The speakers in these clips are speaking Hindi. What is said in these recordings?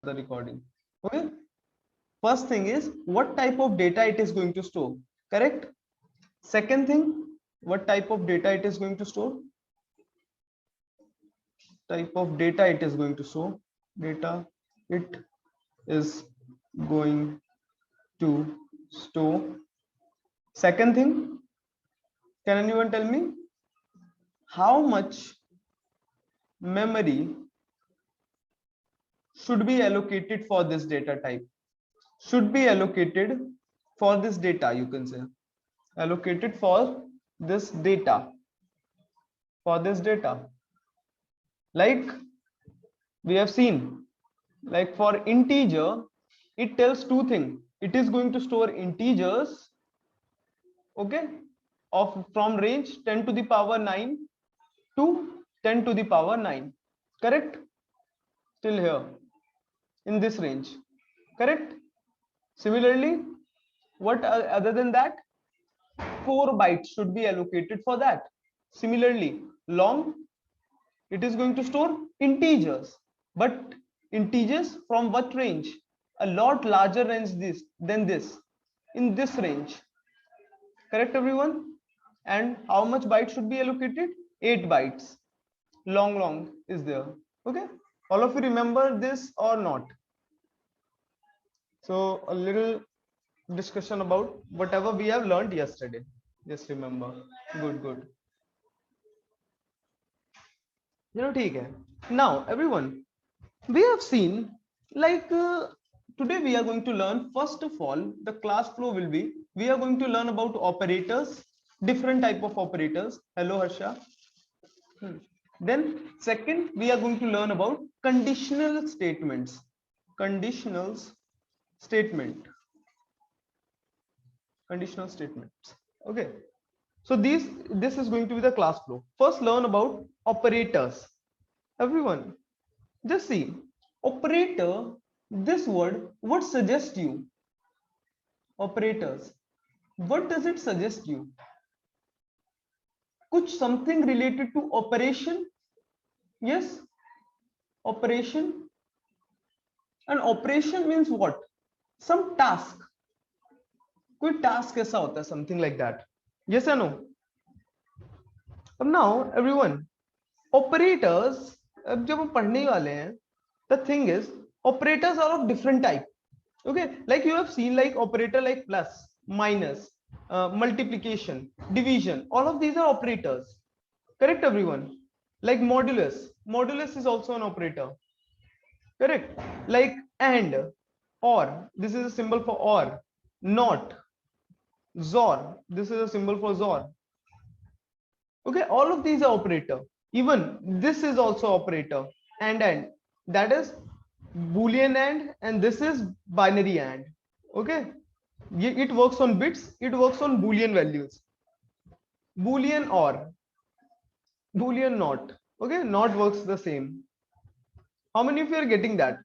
the recording. Okay, first thing is what type of data it is going to store, correct? Second thing, what type of data it is going to store, type of data it is going to store, data it is going to store. Second thing, can anyone tell me how much memory should be allocated for this data type, should be allocated for this data, you can say allocated for this data, for this data. Like we have seen, like for integer it tells two things, it is going to store integers, okay, of from range 10 to the power 9 to 10 to the power 9, correct? Still here in this range, correct? Similarly, what other than that, 4 bytes should be allocated for that. Similarly, long, it is going to store integers, but integers from what range? A lot larger range this than this, in this range, correct everyone? And how much bytes should be allocated? 8 bytes. Long is there. Okay, all of you remember this or not? So a little discussion about whatever we have learned yesterday, just remember. Good. ठीक है. Now everyone, we have seen, like today we are going to learn, first of all the class flow will be, we are going to learn about operators, different type of operators. Hello Harsha. Then second we are going to learn about conditional statements, conditional statement, conditional statements. Okay, so this is going to be the class flow. First learn about operators. Everyone, just see operator, this word, what suggests you? Operators, what does it suggest you? Kuch something related to operation? Yes, operation. And operation means what? Some task. कोई task ऐसा होता है, something like that. Yes or no? Now everyone, operators, अब जब हम पढ़ने वाले हैं, the thing is operators are of different type. Okay, like you have seen, like operator like plus, minus, multiplication, division, all of these are operators, correct everyone? Like modulus, modulus is also an operator, correct? Like and, or, this is a symbol for or, not, zor, this is a symbol for zor. Okay, all of these are operator. Even this is also operator, and that is boolean and this is binary and. Okay, it works on bits, it works on boolean values, boolean or, boolean not. Okay, not works the same. How many of you are getting that?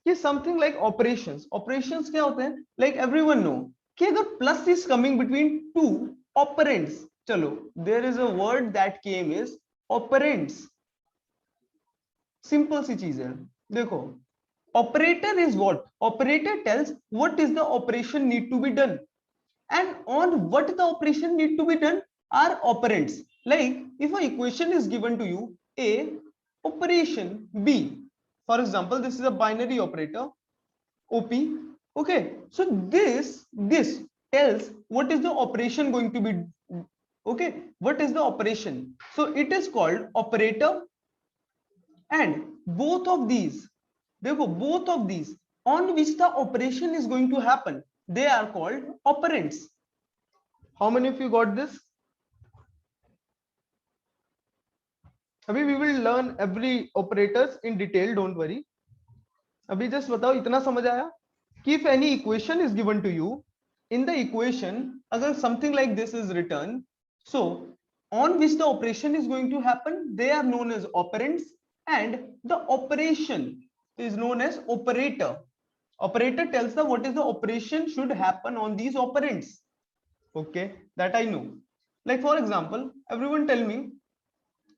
कि something like operations, operations क्या होते हैं? Like everyone know कि अगर plus is coming between two operands, चलो, there is a word that came is operands. Simple सी चीज है. देखो, operator is what? Operator tells what is the operation need to be done, and on what the operation need to be done are operands. Like if an equation is given to you, A operation B, for example, this is a binary operator, OP. Okay, so this tells what is the operation going to be. Okay, what is the operation? So it is called operator, and both of these, देखो, both of these on which the operation is going to happen, they are called operands. How many of you got this? अभी we will learn every operators in detail, don't worry. अभी just बताओ, इतना समझ आया कि if any equation is given to you, in the equation अगर something like this is written, so on which the operation is going to happen, they are known as operands, and the operation is known as operator. Operator tells the what is the operation should happen on these operands. Okay, that I know. Like for example, everyone tell me,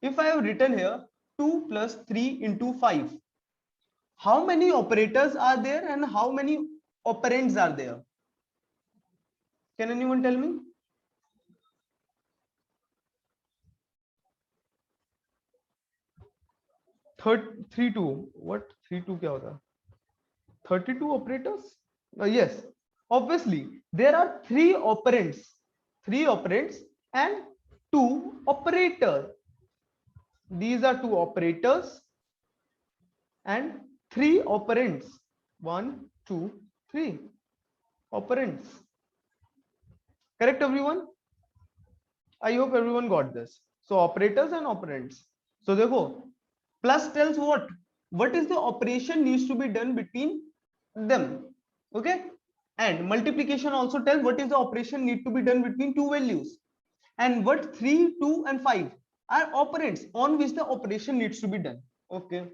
if I have written here 2 plus 3 into 5, how many operators are there and how many operands are there? Can anyone tell me? Three two. What 3 2 क्या होता है? 32 operators? Yes, obviously there are three operands and two operators. These are two operators and three operands. 1 2 3 operands. Correct, everyone? I hope everyone got this. So operators and operands. So देखो, plus tells what is the operation needs to be done between them. Okay, and multiplication also tells what is the operation need to be done between two values. And what 3 2 and 5 are operands on which the operation needs to be done. Okay,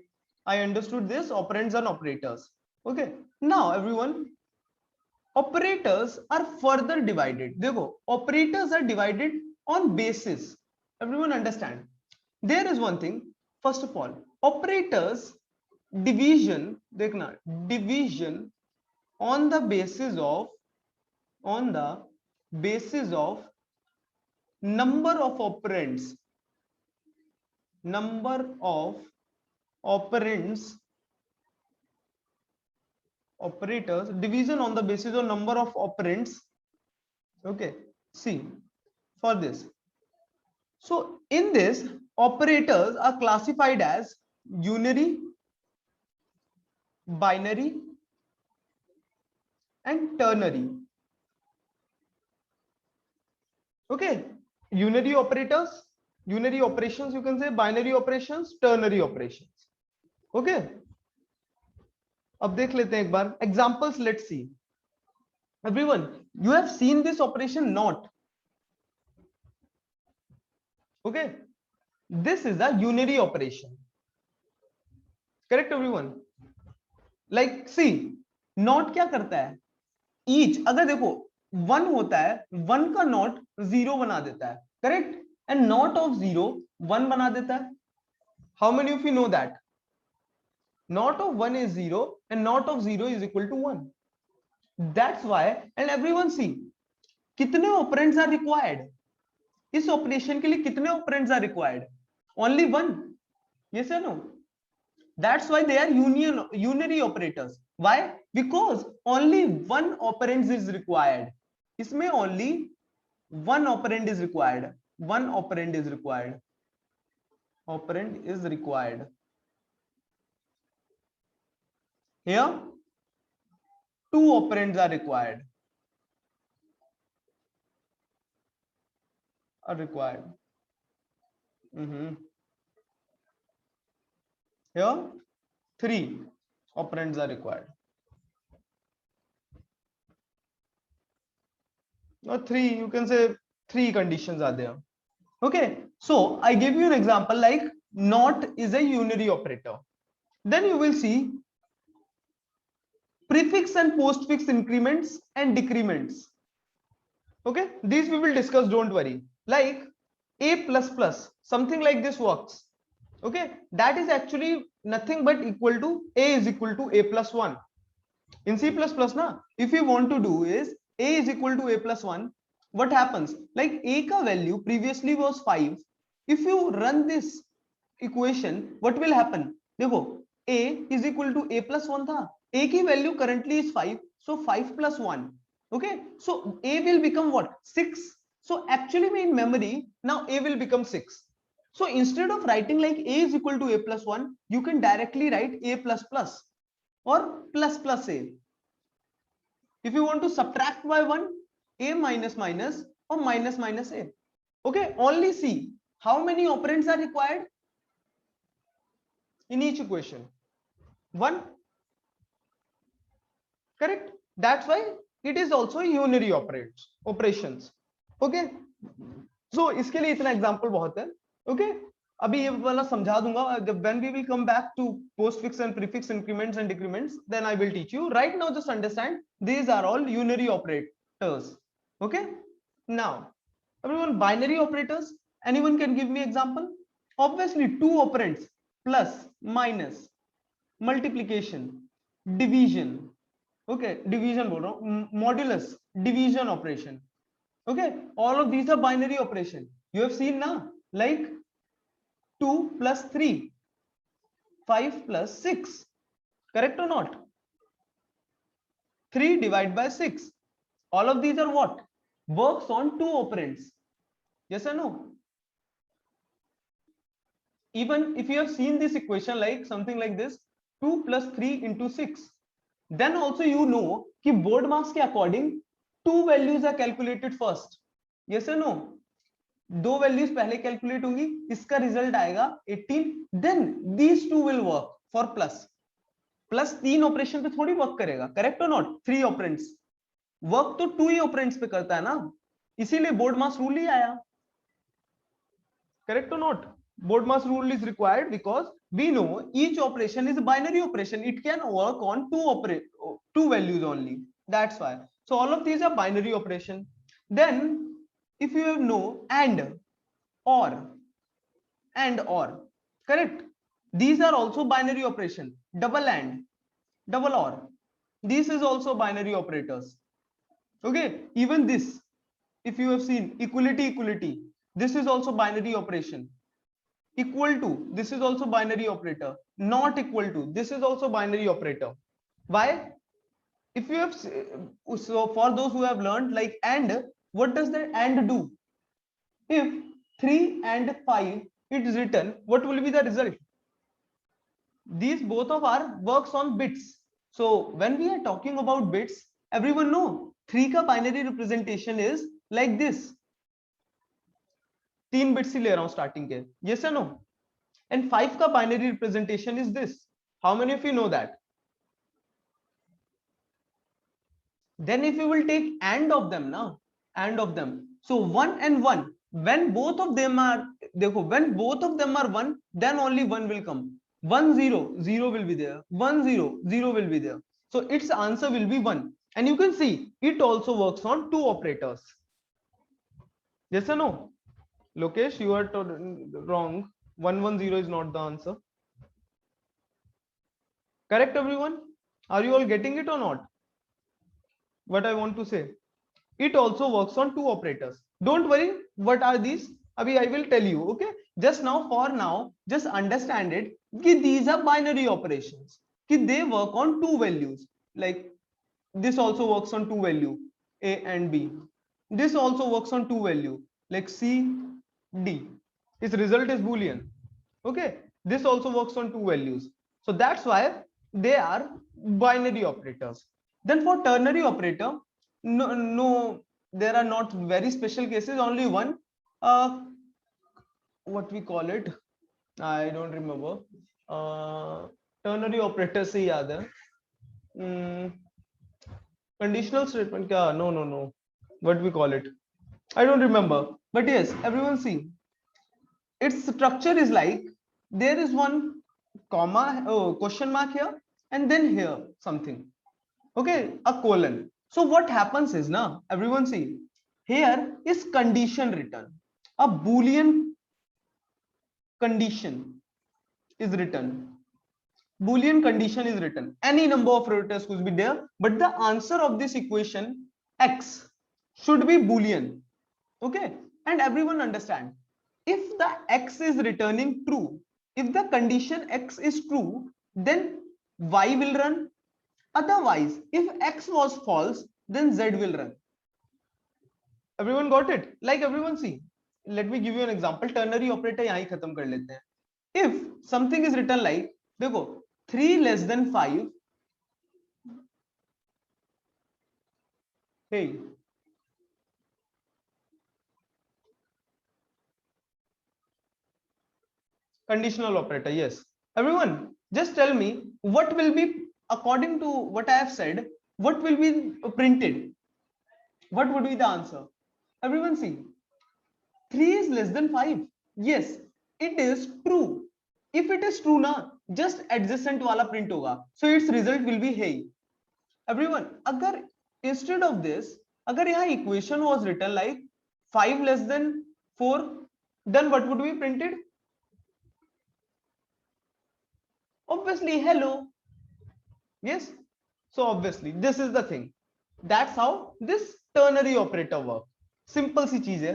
I understood this. Operands and operators. Okay, now everyone, operators are further divided. देखो, operators are divided on basis. Everyone understand? There is one thing. First of all, operators division, देखना, division on the basis of number of operands, operators division on the basis of number of operands. Okay, see, for this, so in this, operators are classified as unary, binary and ternary. Okay, unary operators, unary operations, you can say, binary operations, ternary operations. Okay, अब देख लेते हैं एक बार examples. Let's see. Everyone, you have seen this operation not. Okay, this is a unary operation. Correct, everyone? Like see, not क्या करता है? Each, अगर देखो 1 होता है, 1 का नॉट 0 बना देता है. करेक्ट? एंड नॉट ऑफ 0 1 बना देता है. How many of you know that? Not of 1 is 0 and not of 0 is equal to 1. That's why, and everyone see, कितने operands are required? इस ऑपरेशन के लिए कितने operands are required? Only one. Yes or no? That's why they are unary operators. Why? Because only one operand is required. इसमें only one operand is required. One operand is required. Operand is required. Here, two operands are required. Here, three operands are required. Or three, you can say three conditions are there. Okay, so I give you an example like not is a unary operator. Then you will see prefix and postfix increments and decrements. Okay, these we will discuss, don't worry. Like a plus plus, something like this works. Okay, that is actually nothing but equal to a is equal to a plus 1. In C++ na, if you want to do is a is equal to a plus 1, what happens? Like a ka value previously was 5. If you run this equation, what will happen? देखो, a is equal to a plus 1 था. A की value currently is 5, so 5 plus 1. Okay, so a will become what? 6. So actually in memory now a will become 6. So instead of writing like a is equal to a plus 1, you can directly write a plus plus or plus plus a. If you want to subtract by 1, a minus minus or minus minus a. Okay, only see how many operands are required in each equation. 1. Correct? That's why it is also unary operations. Okay, so इसके लिए इतना एग्जांपल बहुत है. Okay, अभी ये वाला समझा दूंगा. When we will come back to postfix and prefix increments and decrements, then I will teach you. Right now just understand these are all unary operators. Okay, now everyone, binary operators, anyone can give me example? Obviously two operands, plus minus. multiplication, division, okay, division बोल रहा हूँ, modulus, division operation, okay, all of these are binary operation. You have seen now, like 2 plus 3, 5 plus 6, correct or not? 3 divided by 6, all of these are what? Works on two operands, yes or no? Even if you have seen this equation like something like this, 2 plus 3 into 6, then also you know कि board marks के according two values are calculated first, yes or no? दो वैल्यूज पहले कैलकुलेट होंगी, इसका रिजल्ट आएगा 18, then these two will work for plus. Plus तीन ऑपरेशन पे थोड़ी वर्क करेगा, करेक्ट और नॉट? थ्री ऑपरेंट्स वर्क तो टू ही ऑपरेंट्स पे करता है ना, इसीलिए बोर्ड मास रूल ही आया, करेक्ट और not? Board mass rule is required because we know each operation is a binary operation, it can work on two values only, that's why. So all of these are binary operation. Then if you know and or, correct, these are also binary operation. Double and, double or, this is also binary operators, okay. Even this, if you have seen equality, this is also binary operation. Equal to, this is also binary operator. Not equal to, this is also binary operator. Why? If you have, so for those who have learned like and, what does that and do? If 3 and 5 is written, what will be the result? These both of our works on bits. So when we are talking about bits, everyone know 3 का binary representation is like this. 3 bits ही ले रहा हूं starting के, yes or no? And 5 का binary representation is this. How many of you know that? Then if you will take and of them now, and of them, so 1 and 1, when both of them are, देखो, when both of them are 1, then only 1 will come. 1 0 0 will be there, 1 0 0 will be there, so its answer will be 1. And you can see it also works on two operators, yes or no? Lokesh, you are wrong. 110 is not the answer, correct everyone? Are you all getting it or not, what I want to say? It also works on two operators. Don't worry, what are these? Abhi I will tell you, okay? Just now, for now, just understand it कि these are binary operations, कि they work on two values. Like this also works on two value, A and B. This also works on two value, like C, D. Its result is Boolean. Okay, this also works on two values. So that's why they are binary operators. Then for ternary operator, no, there are not very special cases, only one. What we call it, I don't remember. Ternary operator se yaad hai. Conditional statement kya? No, what we call it, I don't remember. But yes, everyone see, its structure is like there is one comma, question mark here, and then here something, okay, a colon. So what happens is now, everyone see, here is condition written, a Boolean condition is written, Boolean condition is written, any number of operators could be there, but the answer of this equation x should be Boolean, okay. And everyone understand, if the x is returning true, if the condition x is true, then y will run. Otherwise, if x was false, then z will run. Everyone got it? Like everyone see, let me give you an example. Ternary operator yahi khatam kar lete hain. If something is written like, देखो, 3 less than 5, hey, conditional operator, yes. Everyone, just tell me what will be, according to what I have said, what will be printed? What would be the answer? Everyone see, 3 is less than 5. Yes, it is true. If it is true na, just adjacent wala print hoga, so its result will be hey. Everyone, agar instead of this, agar yahan equation was written like 5 less than 4, then what would be printed? Obviously hello. Yes, so obviously this is the thing. That's how this ternary operator work. Simple सी चीज है,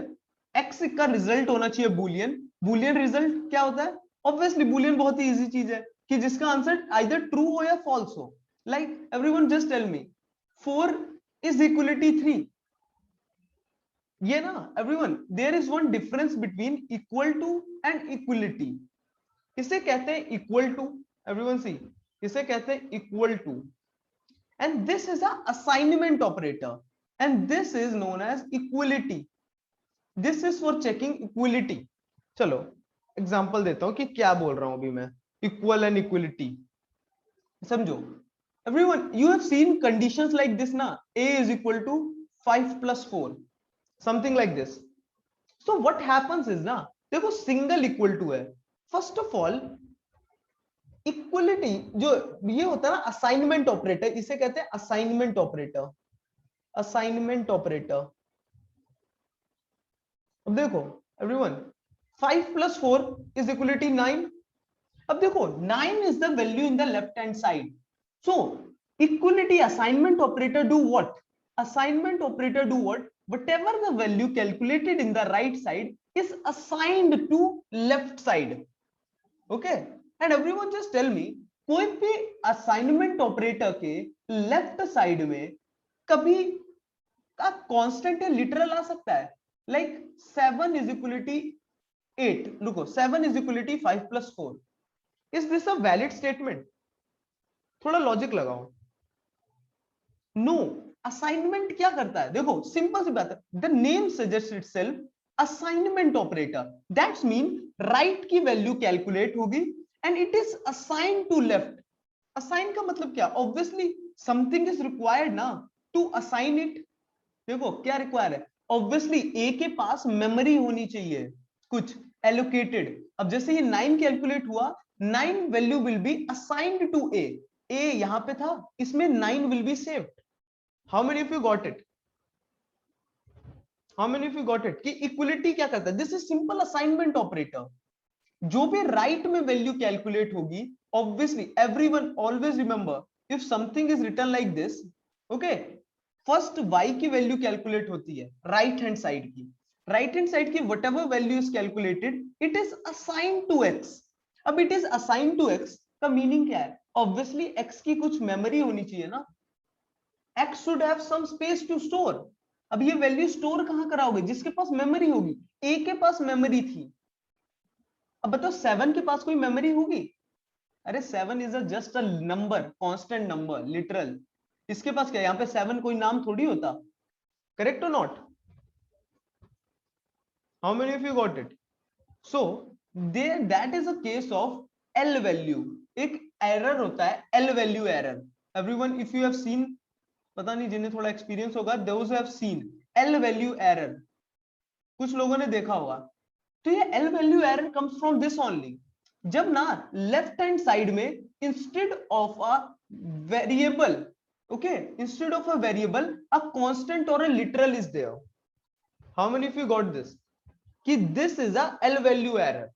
x का रिजल्ट होना चाहिए बूलियन. बूलियन रिजल्ट क्या होता है? ऑब्वियसली बूलियन बहुत ही इजी चीज है कि जिसका आंसर आइदर ट्रू हो या फॉल्स हो. Like everyone just tell me 4 is equality 3. ये ना everyone, there is one difference between equal to and equality. इसे कहते हैं इक्वल टू. एवरीवन सी, इसे कहते हैं equal to. And this is a assignment operator and this is known as equality. This is for checking equality. चलो एग्जांपल देता हूं कि क्या बोल रहा हूं अभी मैं. इक्वल एंड इक्वलिटी समझो. Everyone you have seen conditions like this ना, a is equal to 5 plus 4, something like this. So what happens is ना, देखो सिंगल इक्वल टू है. फर्स्ट ऑफ ऑल इक्वलिटी जो ये होता है ना असाइनमेंट ऑपरेटर, इसे कहते हैं असाइनमेंट ऑपरेटर. Assignment operator. अब देखो एवरीवन 5 plus 4 is equality 9. अब देखो 9 is the value in the left hand side. So equality assignment operator do what? Assignment operator do what? Whatever the value calculated in the right side is assigned to left side. Okay? And everyone just tell me, कोई भी assignment operator के left side में कभी का constant या literal आ सकता है? Like 7 is equality 8. रुको, 7 is equality 5 plus 4. Is this a valid statement? थोड़ा लॉजिक लगाओ. नो. असाइनमेंट क्या करता है? देखो सिंपल सी बात है, the name suggest itself assignment operator. That's mean right की वैल्यू कैलकुलेट होगी and it is assign to left. Assign का मतलब क्या? ऑब्वियसली समथिंग इज रिक्वायर्ड ना टू असाइन इट. देखो क्या रिक्वायर है? ऑब्वियसली ए के पास मेमोरी होनी चाहिए कुछ एलोकेटेड. अब जैसे ये 9 कैलकुलेट हुआ, 9 value will be assigned to a. A यहां पे था, इसमें 9 will be saved. How many of you got it? How many of you got it कि इक्वलिटी क्या करता है? This is simple assignment operator. जो भी राइट में वैल्यू कैलकुलेट होगी, obviously everyone always remember if something is written like this, okay, first y की वैल्यू कैलकुलेट होती है राइट हैंड साइड की. राइट हैंड साइड की whatever value is calculated, it is assigned to x. अब it is assigned to x का मीनिंग क्या है? ऑब्वियसली x की कुछ मेमोरी होनी चाहिए ना. x should have some space to store. अब ये वैल्यू स्टोर कहां कराओगे? जिसके पास मेमोरी होगी. a के पास मेमोरी थी. अब बताओ 7 के पास कोई मेमोरी होगी? अरे 7 is just a number, constant number, literal. इसके पास क्या? यहां पे 7 कोई नाम थोड़ी होता. करेक्ट और not? How many of you got it? So there that is a case of L value. एक एरर होता है L value error. Everyone if you have seen, पता नहीं जिन्हें थोड़ा एक्सपीरियंस होगा, those have seen L value error. कुछ लोगों ने देखा होगा. तो ये L value error comes from this only. जब ना लेफ्ट हैंड साइड में instead of a variable, okay, instead of a variable a constant और a literal is there. How many of you got this कि this is a L value error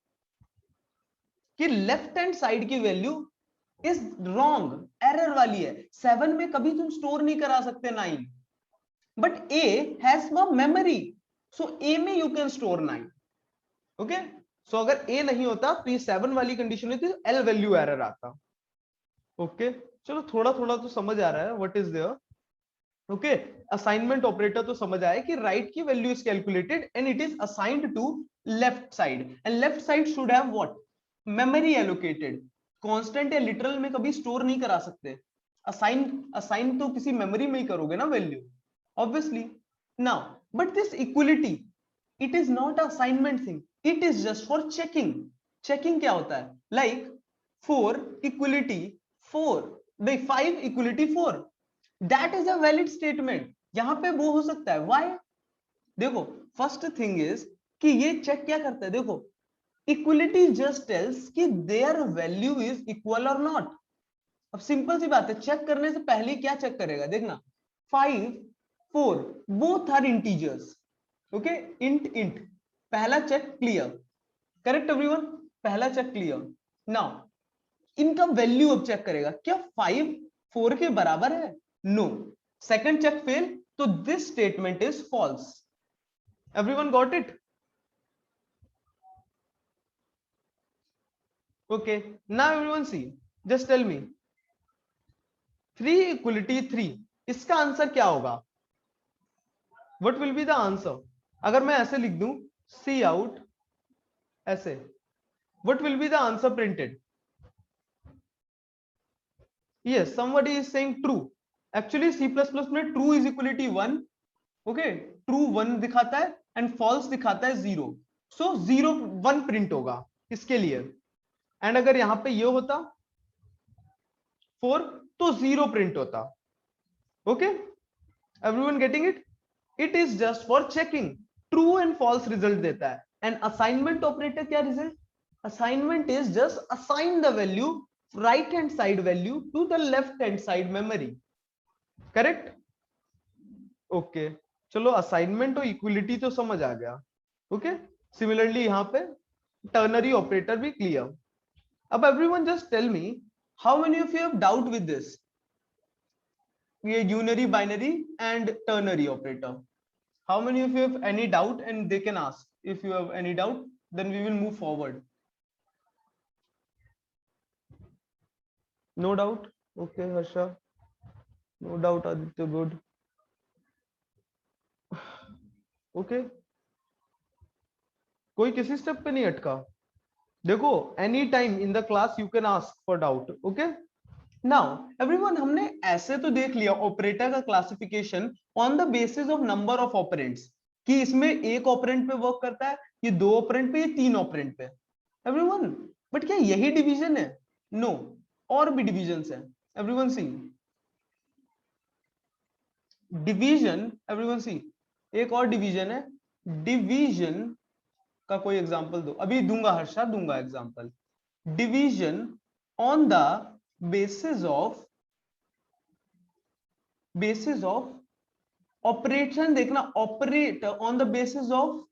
कि लेफ्ट हैंड साइड की वैल्यू इज रॉन्ग, एरर वाली है. 7 में कभी तुम स्टोर नहीं करा सकते 9, बट ए हैज मेमोरी, सो ए में यू कैन स्टोर 9. ओके, सो अगर ए नहीं होता तो ये 7 वाली कंडीशन होती, एल वैल्यू एरर आता. ओके, चलो थोड़ा थोड़ा तो समझ आ रहा है what is there. Okay, assignment operator तो समझ आया कि राइट की value is calculated and it is assigned to left side and left side should have what? Memory allocated. Constant या लिटरल में कभी स्टोर नहीं करा सकते. असाइन तो किसी मेमोरी में ही करोगे ना value, obviously. Now but this equality, it is not assignment thing, it is just for checking. Checking क्या होता है? Like 4 equality 4, 5 equality 4, that is a valid statement. यहां पे वो हो सकता है. व्हाई? देखो फर्स्ट थिंग इज कि ये चेक क्या करता है? देखो इक्वलिटी जस्ट टेल्स कि देयर वैल्यू इज इक्वल और नॉट. अब सिंपल सी बात है, चेक करने से पहले क्या चेक करेगा? देखना 5 4 both are integers. Okay, int int. पहला चेक क्लियर. Correct everyone? पहला चेक क्लियर. नाउ इनका वैल्यू अब चेक करेगा. क्या 5 4 के बराबर है? नो। सेकंड चेक फेल, तो this statement is false. Everyone got it? Okay, now everyone see, just tell me 3 equality 3, इसका आंसर क्या होगा? What will be the answer? अगर मैं ऐसे लिख दूं सी आउट ऐसे, what will be the answer printed? Yes, somebody is saying true. Actually C++ में true is equality 1. Okay, true 1 दिखाता है and false दिखाता है 0. So 0 1 प्रिंट होगा इसके लिए. एंड अगर यहां पे ये होता 4 तो 0 प्रिंट होता. Okay, everyone getting it? It is just for checking. True and false result देता है. एंड असाइनमेंट ऑपरेटर क्या result? Assignment is just assign the value right hand side value to the left hand side memory. Correct? Okay, चलो असाइनमेंट और इक्वलिटी तो समझ आ गया. ओके, सिमिलरली यहां पे टर्नरी ऑपरेटर भी क्लियर. अब everyone just tell me how many of you have doubt with this? ये unary, binary and ternary operator. How many of you have any doubt and they can ask? If you have any doubt, then we will move forward. No doubt? Okay, Harsha. No doubt, Aditya. Good. Okay. कोई किसी स्टेप पे नहीं अटका? देखो, any time in the class you can ask for doubt. Okay, now everyone, हमने ऐसे तो देख लिया ऑपरेटर का classification on the basis of number of operands, कि इसमें एक ऑपरेंड पे वर्क करता है, ये 2 ऑपरेंड पे, ये 3 ऑपरेंड पे. एवरीवन, बट क्या यही डिवीजन है? नो, और भी डिविजन्स है. एवरीवन सी डिवीजन. एवरीवन सी, एक और डिवीजन है. डिवीजन का कोई एग्जांपल दो. अभी दूंगा हर्षा, दूंगा example. Division on the basis of operation. देखना, operate on the basis of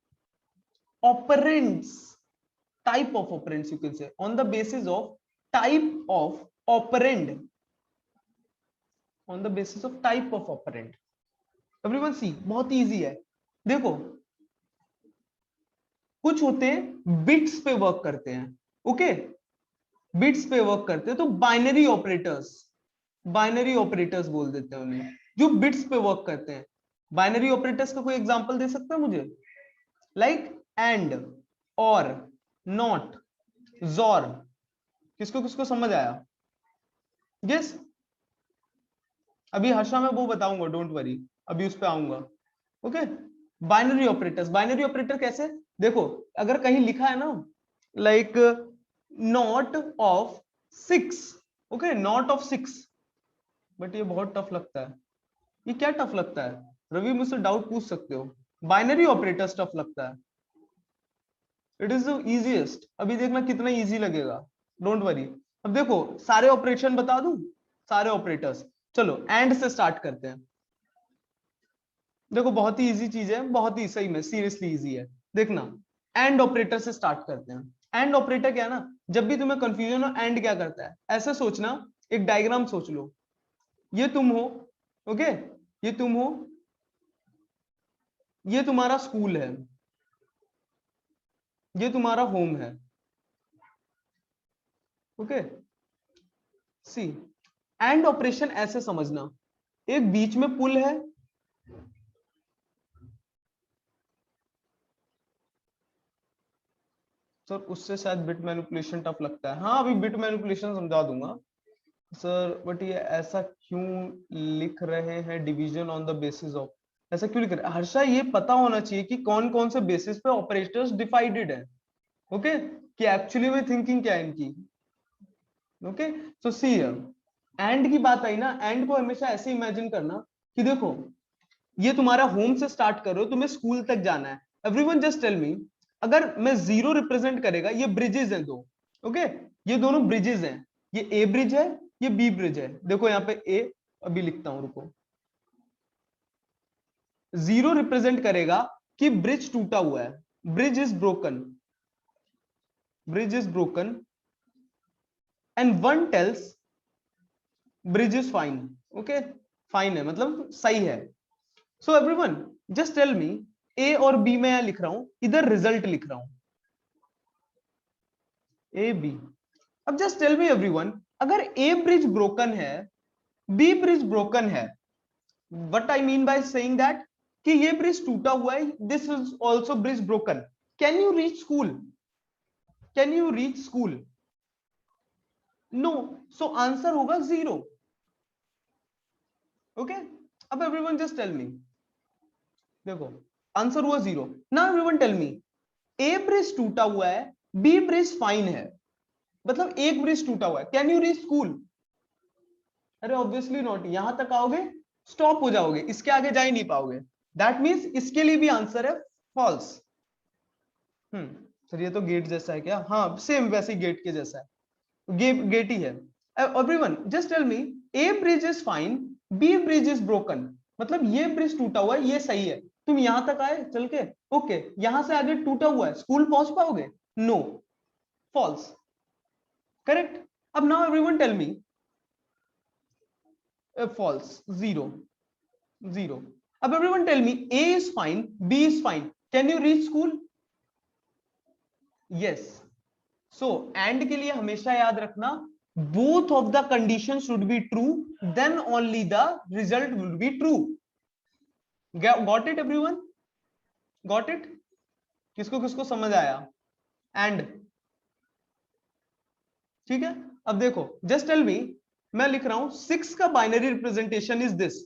operands, type of operands, you can say on the basis of type of operand, on the basis of type of operand. everyone see, बहुत इजी है. देखो, कुछ होते हैं बिट्स पे वर्क करते हैं. ओके, बिट्स पे वर्क करते हैं तो बाइनरी ऑपरेटर्स, बाइनरी ऑपरेटर्स बोल देते हैं उन्हें, जो बिट्स पे वर्क करते हैं. बाइनरी ऑपरेटर्स का कोई एग्जांपल दे सकता है मुझे? लाइक एंड, और, नॉट, जोर. किसको किसको समझ आया? यस, अभी हर्षा मैं वो बताऊंगा, डोंट वरी, अभी उस पे आऊंगा. Okay, binary operators. Binary operator कैसे? देखो, अगर कहीं लिखा है ना like not of 6, okay, not of 6, but ये बहुत टफ लगता है. ये क्या टफ लगता है? रवि, मुझसे डाउट पूछ सकते हो. बाइनरी ऑपरेटर्स टफ लगता है. It is the easiest. अभी देखना कितना इजी लगेगा, डोंट वरी. अब देखो, सारे ऑपरेशन बता दूं, सारे ऑपरेटर्स. चलो एंड से स्टार्ट करते हैं. देखो, बहुत ही इजी चीज है, बहुत ही, सही में सीरियसली इजी है. देखना, एंड ऑपरेटर से स्टार्ट करते हैं. एंड ऑपरेटर क्या है ना, जब भी तुम्हें कंफ्यूजन हो, एंड क्या करता है, ऐसे सोचना, एक डायग्राम सोच लो. ये तुम हो, ओके, ये तुम हो, ये तुम्हारा स्कूल है, ये तुम्हारा होम है. ओके, सी, एंड ऑपरेशन ऐसे समझना, एक बीच में पुल है, सर उससे शायद बिट मैनिपुलेशन टफ लगता है. हाँ, अभी बिट मैनिपुलेशन समझा दूंगा सर, बट ये ऐसा क्यों लिख रहे हैं, division on the basis of, ऐसा क्यों लिख रहे हैं? हर्षा, ये पता होना चाहिए कि कौन कौन से बेसिस पे ऑपरेटर्स डिवाइडेड है. ओके, कि एक्चुअली में थिंकिंग क्या है इनकी. ओके, सो सी एंड की बात आई ना, एंड को हमेशा ऐसे इमेजिन करना कि देखो, ये तुम्हारा होम से स्टार्ट करो, तुम्हें स्कूल तक जाना है. एवरीवन जस्ट टेल मी, अगर मैं 0 रिप्रेजेंट करेगा, ये ब्रिजेस हैं दो. ओके, ये दोनों ब्रिजेस हैं, ये ए ब्रिज है, ये बी ब्रिज है. देखो यहाँ पे ए, अभी लिखता हूं, रुको. 0 रिप्रेजेंट करेगा कि ब्रिज टूटा हुआ है, bridge is broken, bridge is broken. And 1 tells bridge is fine, okay, fine है मतलब सही है। So everyone just tell me, a और बी में यहां लिख रहा हूं, इधर रिजल्ट लिख रहा हूं, ए बी। अब जस्ट टेल मी एवरीवन, अगर ए ब्रिज ब्रोकन है, बी ब्रिज ब्रोकन है, what I mean by saying that, कि ये ब्रिज टूटा हुआ है, this is also bridge broken, can you reach school? Can you reach school? No, so answer होगा 0। ओके, अब एवरीवन जस्ट टेल मी, देखो आंसर हुआ 0। Now everyone tell me, A bridge टूटा हुआ है, बी ब्रिज फाइन है, मतलब एक ब्रिज टूटा हुआ है, कैन यू रीच स्कूल? अरे ऑब्वियसली नॉट, यहां तक आओगे स्टॉप हो जाओगे, इसके आगे जा ही नहीं पाओगे, दैट मींस इसके लिए भी आंसर है फॉल्स। सर ये तो गेट जैसा है क्या? हाँ सेम वैसे गेट के जैसा है, गेट ही है। Everyone just tell me, A bridge is fine, B bridge is broken, मतलब ये ब्रिज टूटा हुआ है, ये सही है, तुम यहां तक आए चल के, ओके, यहां से आगे टूटा हुआ है, स्कूल पहुंच पाओगे? No, false, correct. अब now everyone tell me, false, 0 0। अब everyone tell me, a is fine, b is fine, can you reach school? Yes. So and के लिए हमेशा याद रखना, both of the conditions should be true, then only the result will be true. Got it everyone? Got it? किसको किसको समझ आया? एंड ठीक है। अब देखो जस्ट टेल मी, मैं लिख रहा हूं 6 का बाइनरी रिप्रेजेंटेशन इज दिस,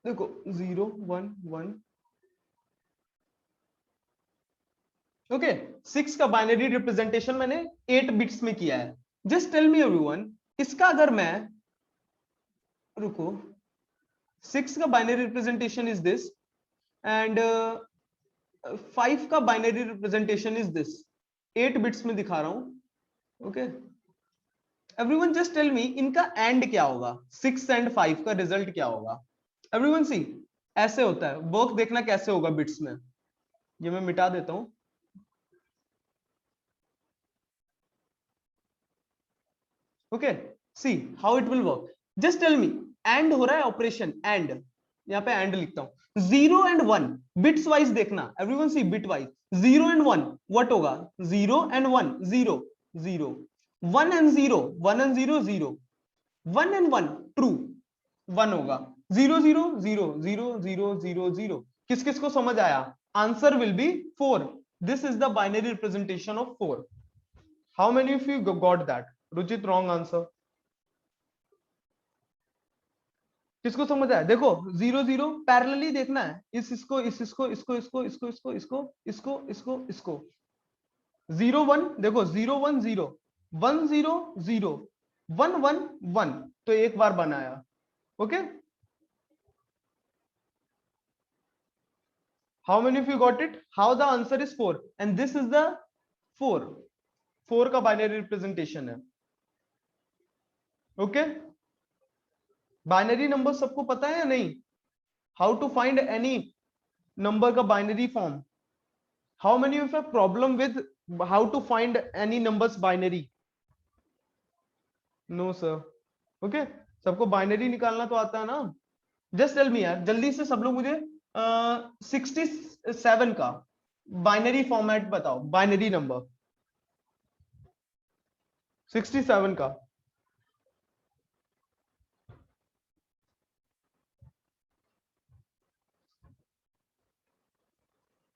देखो 0 1 1, ओके, 6 का बाइनरी रिप्रेजेंटेशन मैंने 8 बिट्स में किया है। जस्ट टेल मी एवरीवन, इसका अगर मैं, रुको, 6 का binary representation is this and 5 का binary representation is this, 8 bits में दिखा रहा हूं, okay. Everyone just tell me, इनका एंड क्या होगा, 6 एंड 5 का रिजल्ट क्या होगा? एवरीवन सी, ऐसे होता है वर्क, देखना कैसे होगा बिट्स में, ये मैं मिटा देता हूं, okay, see how it will work. Just tell me, and हो रहा है ऑपरेशन, एंड, यहाँ पे एंड लिखता हूं, 0 एंड 1 बिट्स वाइज देखना, everyone see bit wise, 0 and 1 what होगा, 0 and 1 0 0, 1 and 0 1 and 0 0, 1 and 1 true 1 होगा, 0 0 0 0 0 0 0। किस किस को समझ आया? Answer will B 4, this is the binary representation of 4। How many of you got that? Ruchit wrong answer, किसको समझ आया? देखो 0 0 पैरेलली देखना है, इसको इसको इसको इसको इसको इसको इसको इसको इसको इसको, 0 1 देखो, 0 1 0 1 0 0 1 1 1, तो एक बार बनाया, okay. How many of you got it? How the answer is 4 and this is the 4, 4 का बाइनरी रिप्रेजेंटेशन है, ओके। बाइनरी नंबर सबको पता है या नहीं? How to find any number का binary form? How many of you have problem with how to find any numbers binary? No sir, okay, सबको बाइनरी निकालना तो आता है ना। जस्ट टेल मी यार, जल्दी से सब लोग मुझे 67 का बाइनरी फॉर्मेट बताओ, बाइनरी नंबर 67 का।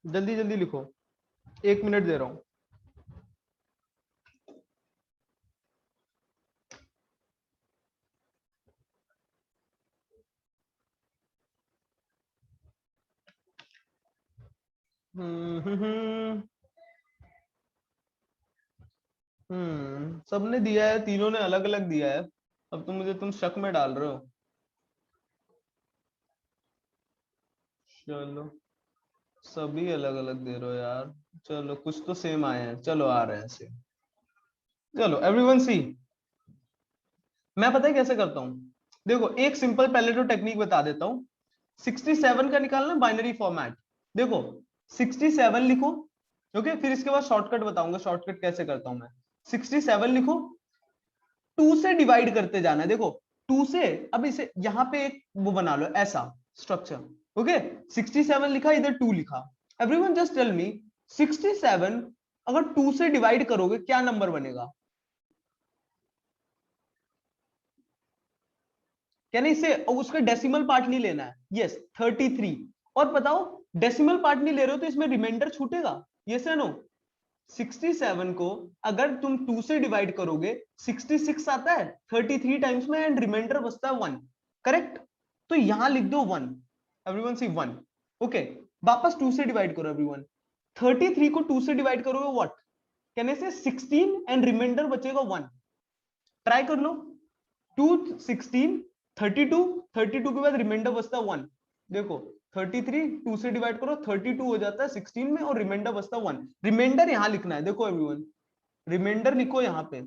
जल्दी जल्दी लिखो, 1 मिनट दे रहा हूं। सबने दिया है, तीनों ने अलग अलग दिया है, अब तो मुझे तुम शक में डाल रहे हो। चलो सभी अलग अलग दे रहे हो यार, चलो कुछ तो सेम आए हैं, चलो आ रहे हैं सेम। चलो एवरीवन सी, मैं पता है कैसे करता हूं, देखो एक सिंपल पहले तो टेक्निक बता देता हूं। 67 का निकालना बाइनरी फॉर्मेट, देखो 67 लिखो, ओके, फिर इसके बाद शॉर्टकट बताऊंगा, शॉर्टकट कैसे करता हूं मैं। 67 लिखो, 2 से डिवाइड करते जाना है। देखो 2 से, अब इसे यहां पे एक वो बना लो ऐसा स्ट्रक्चर, ओके 67 लिखा, इधर 2 लिखा। एवरीवन जस्ट टेल मी 67 अगर 2 से डिवाइड करोगे क्या नंबर बनेगा? क्या नहीं से उसका डेसिमल पार्ट नहीं लेना है? यस 33। और बताओ डेसिमल पार्ट नहीं ले रहे हो तो इसमें रिमाइंडर छूटेगा? यस या नो? 67 को अगर तुम 2 से डिवाइड करोगे 66 आता है 33 टाइम्स में, एंड रिमाइंडर बचता है 1, करेक्ट? तो यहां लिख दो 1। एवरीवन सी 1, ओके। वापस 2 से डिवाइड करो एवरीवन। 33 को 2 से डिवाइड करोगे व्हाट? कहने से 16 एंड रिमाइंडर बचेगा 1। ट्राई कर लो। 2 16 32, 32 के बाद रिमाइंडर बचता है 1। देखो 33 2 से डिवाइड करो 32 हो जाता है 16 में, और रिमाइंडर बचता है 1। रिमाइंडर यहां लिखना है, देखो एवरीवन रिमाइंडर लिखो यहां पे,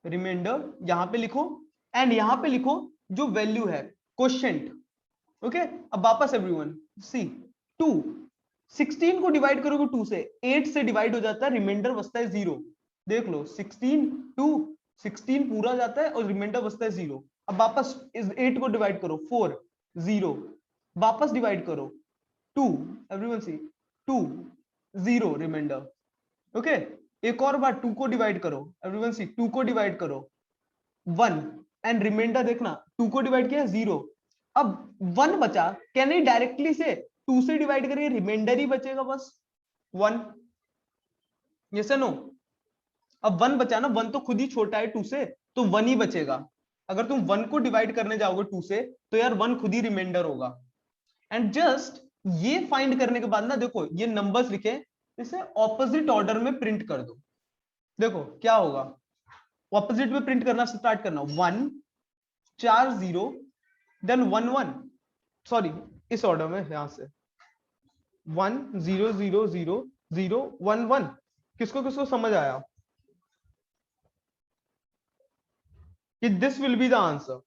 रिमाइंडर यहां पे लिखो, एंड यहां पे लिखो जो वैल्यू है क्वोशिएंट, ओके। अब वापस एवरीवन सी 2 16 को डिवाइड करोगे 2 से, 8 से डिवाइड हो जाता है, रिमाइंडर बचता है 0। देख लो 16 2 16 पूरा जाता है और रिमाइंडर बचता है 0। अब वापस इस 8 को डिवाइड करो 4 0, वापस डिवाइड करो 2, एवरीवन सी 2 0 रिमाइंडर, ओके। एक और बार 2 को डिवाइड करो एवरीवन सी, 2 को डिवाइड करो 1, एंड रिमाइंडर देखना 2 को डिवाइड किया 0। अब 1 बचा, क्या नहीं डायरेक्टली से 2 से डिवाइड करिए रिमाइंडर ही बचेगा बस 1। Yes no? अब 1 बचा ना, 1 तो खुद ही छोटा है 2 से, तो 1 ही बचेगा। अगर तुम 1 को डिवाइड करने जाओगे 2 से तो यार 1 खुद ही रिमाइंडर होगा। एंड जस्ट ये फाइंड करने के बाद ना देखो ये नंबर्स लिखे, इसे ऑपोजिट ऑर्डर में प्रिंट कर दो। देखो क्या होगा, ऑपोजिट में प्रिंट करना स्टार्ट करना, 1 4 0 देन 1 1, सॉरी इस ऑर्डर में यहां से 1 0 0 0 0 1 1। किसको किसको समझ आया कि this will be the answer?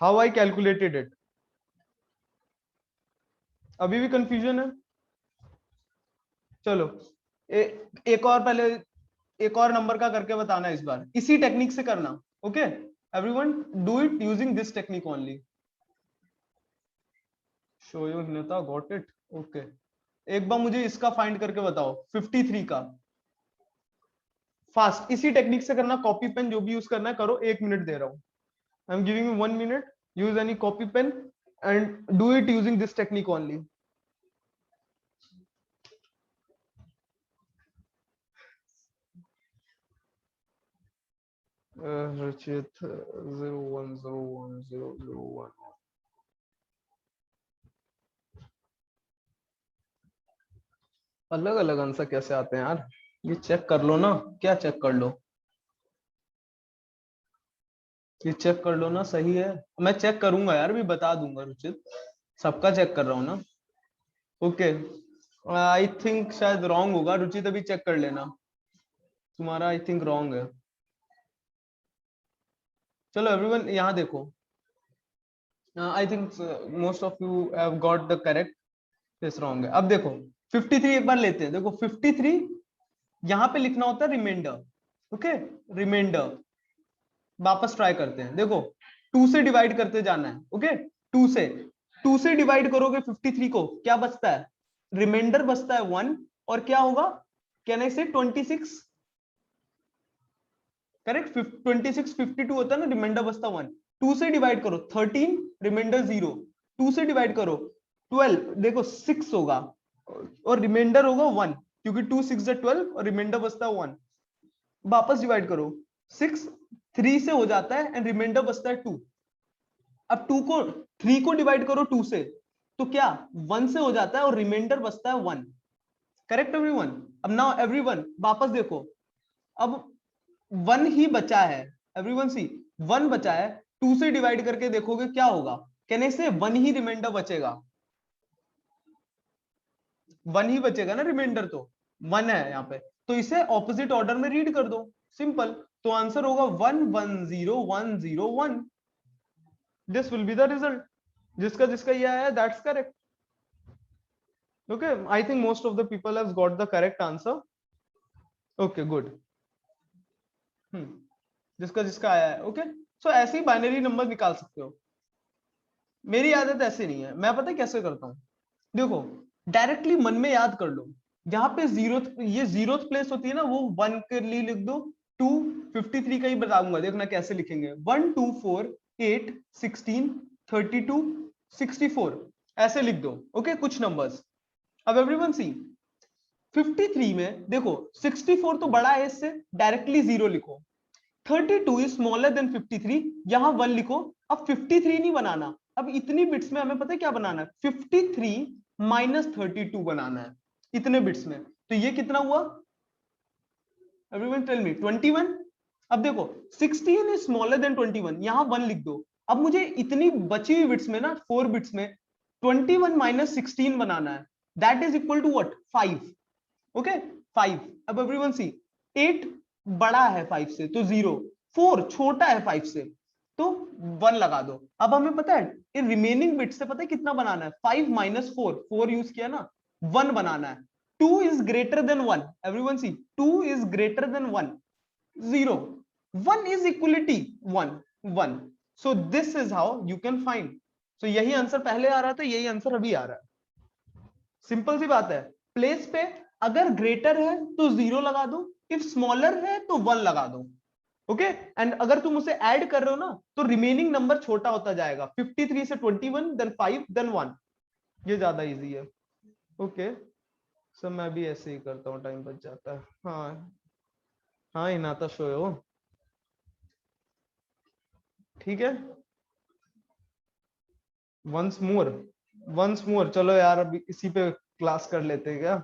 How I calculated it? अभी भी कंफ्यूजन है? चलो एक और पहले एक और नंबर का करके बताना इस बार, इसी टेक्निक से करना, okay. Everyone do it using this technique only. Show you नेता गॉट इट, ओके। एक बार मुझे इसका फाइंड करके बताओ 53 का, फास्ट इसी टेक्निक से करना। कॉपी पेन जो भी यूज करना है करो, 1 मिनट दे रहा हूं। I am giving you 1 minute, use any copy pen and do it using this technique only. Rachit 01010001। अलग अलग आंसर कैसे आते हैं यार? ये चेक कर लो ना, क्या चेक कर लो, ये चेक कर लो ना, सही है। मैं चेक करूंगा यार, भी बता दूंगा रुचित, सबका चेक कर रहा हूँ ना, ओके। आई थिंक शायद रॉन्ग होगा रुचित, अभी चेक कर लेना, तुम्हारा आई थिंक रॉन्ग है। चलो एवरीवन यहाँ देखो, I think most of you have got the correct, this wrong है। अब देखो 53 एक बार लेते हैं, देखो 53 यहाँ पे लिखना होता है रिमाइंडर, ओके रिमाइंडर। वापस ट्राई करते हैं, देखो 2 से डिवाइड करते जाना है, ओके 2 से, 2 से डिवाइड करोगे 53 को क्या बचता है? रिमाइंडर बचता है 1, और क्या होगा कैन आई से 26, करेक्ट 26 52 होता है ना, रिमाइंडर बचता 1। 2 से डिवाइड करो 13, रिमाइंडर 0। 2 से डिवाइड करो 12, देखो 6 होगा, और रिमाइंडर होगा 1, क्योंकि 2 6 12 और रिमाइंडर बचता है 1। वापस डिवाइड करो 6 3 से हो जाता है, एंड रिमाइंडर बचता है 2। अब 2 को 3 को डिवाइड करो 2 से, तो क्या 1 से हो जाता है और रिमाइंडर बचता है 1, करेक्ट एवरीवन? अब नाउ एवरीवन वापस देखो, अब 1 ही बचा है, एवरीवन सी 1 बचा है, 2 से डिवाइड करके देखोगे क्या होगा? कहने से 1 ही रिमाइंडर बचेगा, 1 ही बचेगा ना रिमाइंडर, तो 1 है यहाँ पे, तो इसे ऑपोजिट ऑर्डर में रीड कर दो, सिंपल। तो आंसर होगा 1 1 0 1 0 1। This will be the result, जिसका जिसका ये आया that's correct, okay. I think most of the people have got the correct answer. Okay good, जिसका जिसका आया है। ओके, सो ऐसे ही बाइनरी नंबर निकाल सकते हो। मेरी आदत ऐसे नहीं है, मैं पता है कैसे करता हूँ, देखो डायरेक्टली मन में याद कर लो, जहां पे जीरो, ये जीरो प्लेस होती है ना, वो 1 के लिए लिख दो। 2 53 का ही बताऊंगा, देखना कैसे लिखेंगे। 1 2 4 8 16 32 64 ऐसे लिख दो। ओके, कुछ नंबर्स। अब एवरीवन सी 53 में देखो 64 तो बड़ा है इससे, डायरेक्टली जीरो लिखो। 32 इज स्मॉलर देन 53, यहां 1 लिखो। अब 53 नहीं बनाना, अब इतनी बिट्स में हमें पता है क्या बनाना है, 53 माइनस 32 बनाना है इतने बिट्स में। तो ये कितना हुआ, एवरीवन टेल मी, 21। अब देखो 16 इज स्मॉलर देन 21, यहां 1 लिख दो। अब मुझे इतनी बची हुई बिट्स में ना, 4 बिट्स में 21 माइनस 16 बनाना है, that is equal to what, 5। Okay 5। अब एवरीवन सी 8 बड़ा है 5 से तो 0, 4 छोटा है 5 से तो 1 लगा दो। अब हमें पता है इन रिमेनिंग बिट से पता है कितना बनाना है, 5 माइनस 4, 4 यूज किया ना, 1 बनाना है। 2 is greater than 1, everyone see 2 is greater than 1, 0, 1 is equality 1 1। so this is how you can find। so यही आंसर पहले आ रहा था, यही आंसर अभी आ रहा है। सिंपल सी बात है, प्लेस पे अगर ग्रेटर है तो 0 लगा दो, इफ स्मॉलर है तो 1 लगा दो। ओके, एंड अगर तुम उसे ऐड कर रहे हो ना तो रिमेनिंग नंबर छोटा होता जाएगा, 53 से 21 देन 5 देन 1, ये ज्यादा इजी है। ओके, सो मैं भी ऐसे ही करता हूँ, टाइम बच जाता है। हाँ हाँ, इनाता शो हो, ठीक है। वंस मोर चलो यार, अभी इसी पे क्लास कर लेते हैं क्या।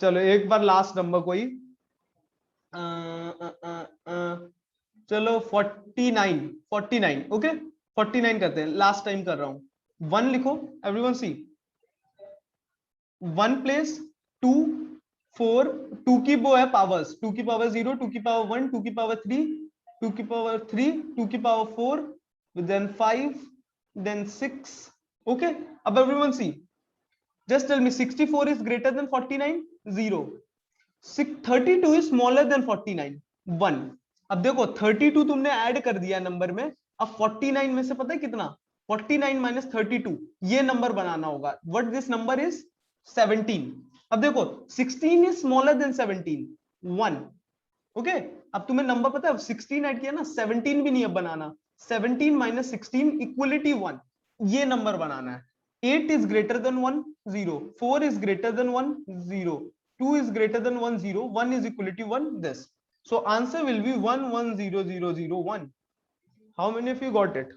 चलो एक बार लास्ट नंबर कोई, चलो 49, 49। ओके 49 करते हैं, लास्ट टाइम कर रहा हूं। 1 लिखो एवरीवन सी, 1 प्लेस 2 4, 2 की वो है पावर्स, 2 की पावर 0, 2 की पावर 1, 2 की पावर 3, 2 की पावर 3, 2 की पावर 4, देन 5, देन 6। ओके, अब everyone C just tell me 64 is greater than 49, 0। 32 is smaller than 49, 1। अब देखो 32 तुमने ऐड कर दिया नंबर में, अब 49 में से पता है कितना, 49 माइनस 32, ये नंबर बनाना होगा। What this number is, 17। अब देखो 16 इज स्मॉलर देन 17, 1। ओके, अब तुम्हें नंबर पता है, 16 ऐड किया ना, 17 भी नहीं अब बनाना, 17 माइनस 16 इक्वलिटी 1, ये नंबर बनाना है। 8 is greater than 1, 0, 4 is greater than 1, 0, 2 is greater than 1, 0, 1 is equality 1, this। so answer will be 1 1 0 0 0 1। how many of you got it?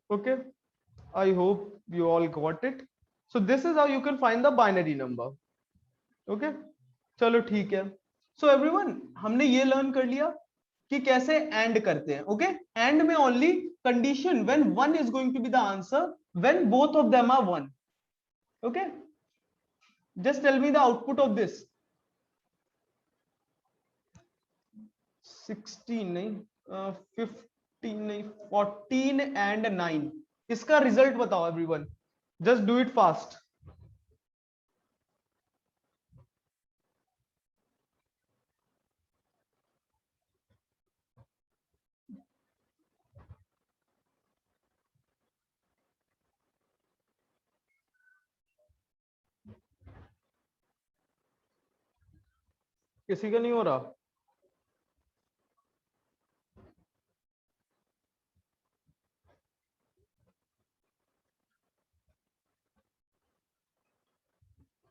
Okay, I hope you all got it। so this is how you can find the binary number। okay, चलो ठीक है। so everyone, हमने ये लर्न कर लिया कि कैसे एंड करते हैं। ओके, एंड में only condition when 1 is going to be the answer, when both of them are 1। Okay, just tell me the output of this. 16 no, 15 नहीं, 14 एंड 9, इसका रिजल्ट बताओ everyone, just do it fast. किसी का नहीं हो रहा?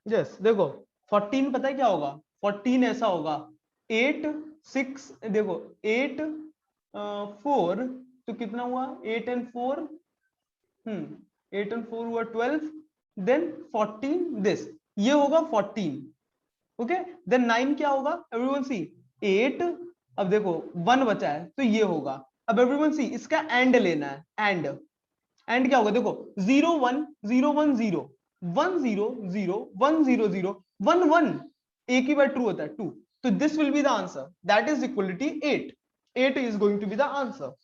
यस देखो 14 पता है क्या होगा, 14 ऐसा होगा 8 6, देखो 8 4, तो कितना हुआ, 8 एंड 4, 8 एंड 4 हुआ 12, देन 14 दिस, ये होगा 14। ओके, देन 9 क्या होगा एवरीवन सी, 8, अब देखो 1 बचा है तो ये होगा। अब एवरीवन सी इसका एंड लेना है, एंड क्या होगा, देखो 0 1 0 1 0 1 0 0 1 0 0 1 1, एक ही बार ट्रू होता है 2, तो this will be the answer, that is equality 8। 8 is going to be the answer,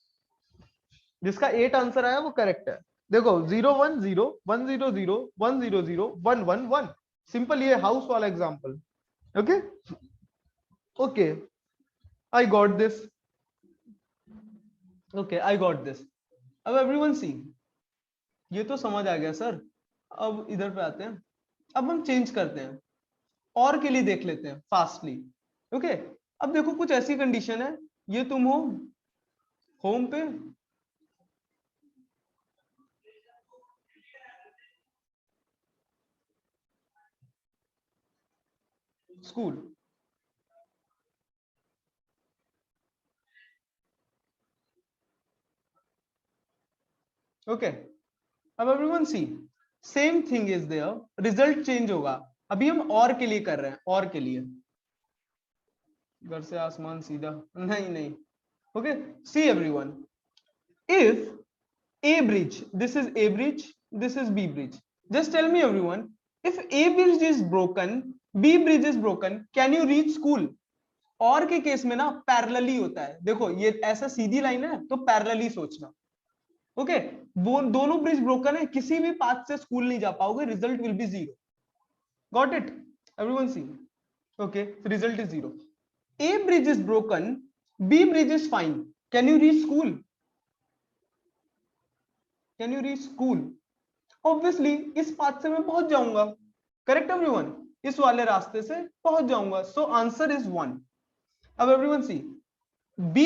जिसका 8 आंसर आया वो करेक्ट है। देखो 0 1 0 1 0 0 1 0 0 1 1 1 सिंपल, ये हाउस वाला example. Okay okay I got this, okay I got this. अब एवरीवन सी, ये तो समझ आ गया सर। अब इधर पे आते हैं, अब हम चेंज करते हैं और के लिए देख लेते हैं फास्टली। ओके अब देखो कुछ ऐसी कंडीशन है, ये तुम हो होम पे, स्कूल, ओके अब everyone see, same thing is there, result change होगा। अभी हम और के लिए कर रहे हैं, और के लिए, घर से आसमान सीधा नहीं नहीं। Okay see everyone, if A bridge, this is A bridge, this is B bridge, just tell me everyone, if A bridge is broken, B bridge is broken, can you reach school? और के केस में ना पैरेलली होता है, देखो ये ऐसा सीधी लाइन है तो पैरेलली सोचना। ओके वो दोनों ब्रिज ब्रोकन है, किसी भी पाथ से स्कूल नहीं जा पाओगे, result will be 0। Got it everyone see? Okay result is 0। A bridge is broken, B bridge is fine, can you reach school? Can you reach school? Obviously इस पाथ से मैं पहुंच जाऊंगा, करेक्ट एवरीवन, इस वाले रास्ते से पहुंच जाऊंगा, सो आंसर इज 1। अब everyone see, B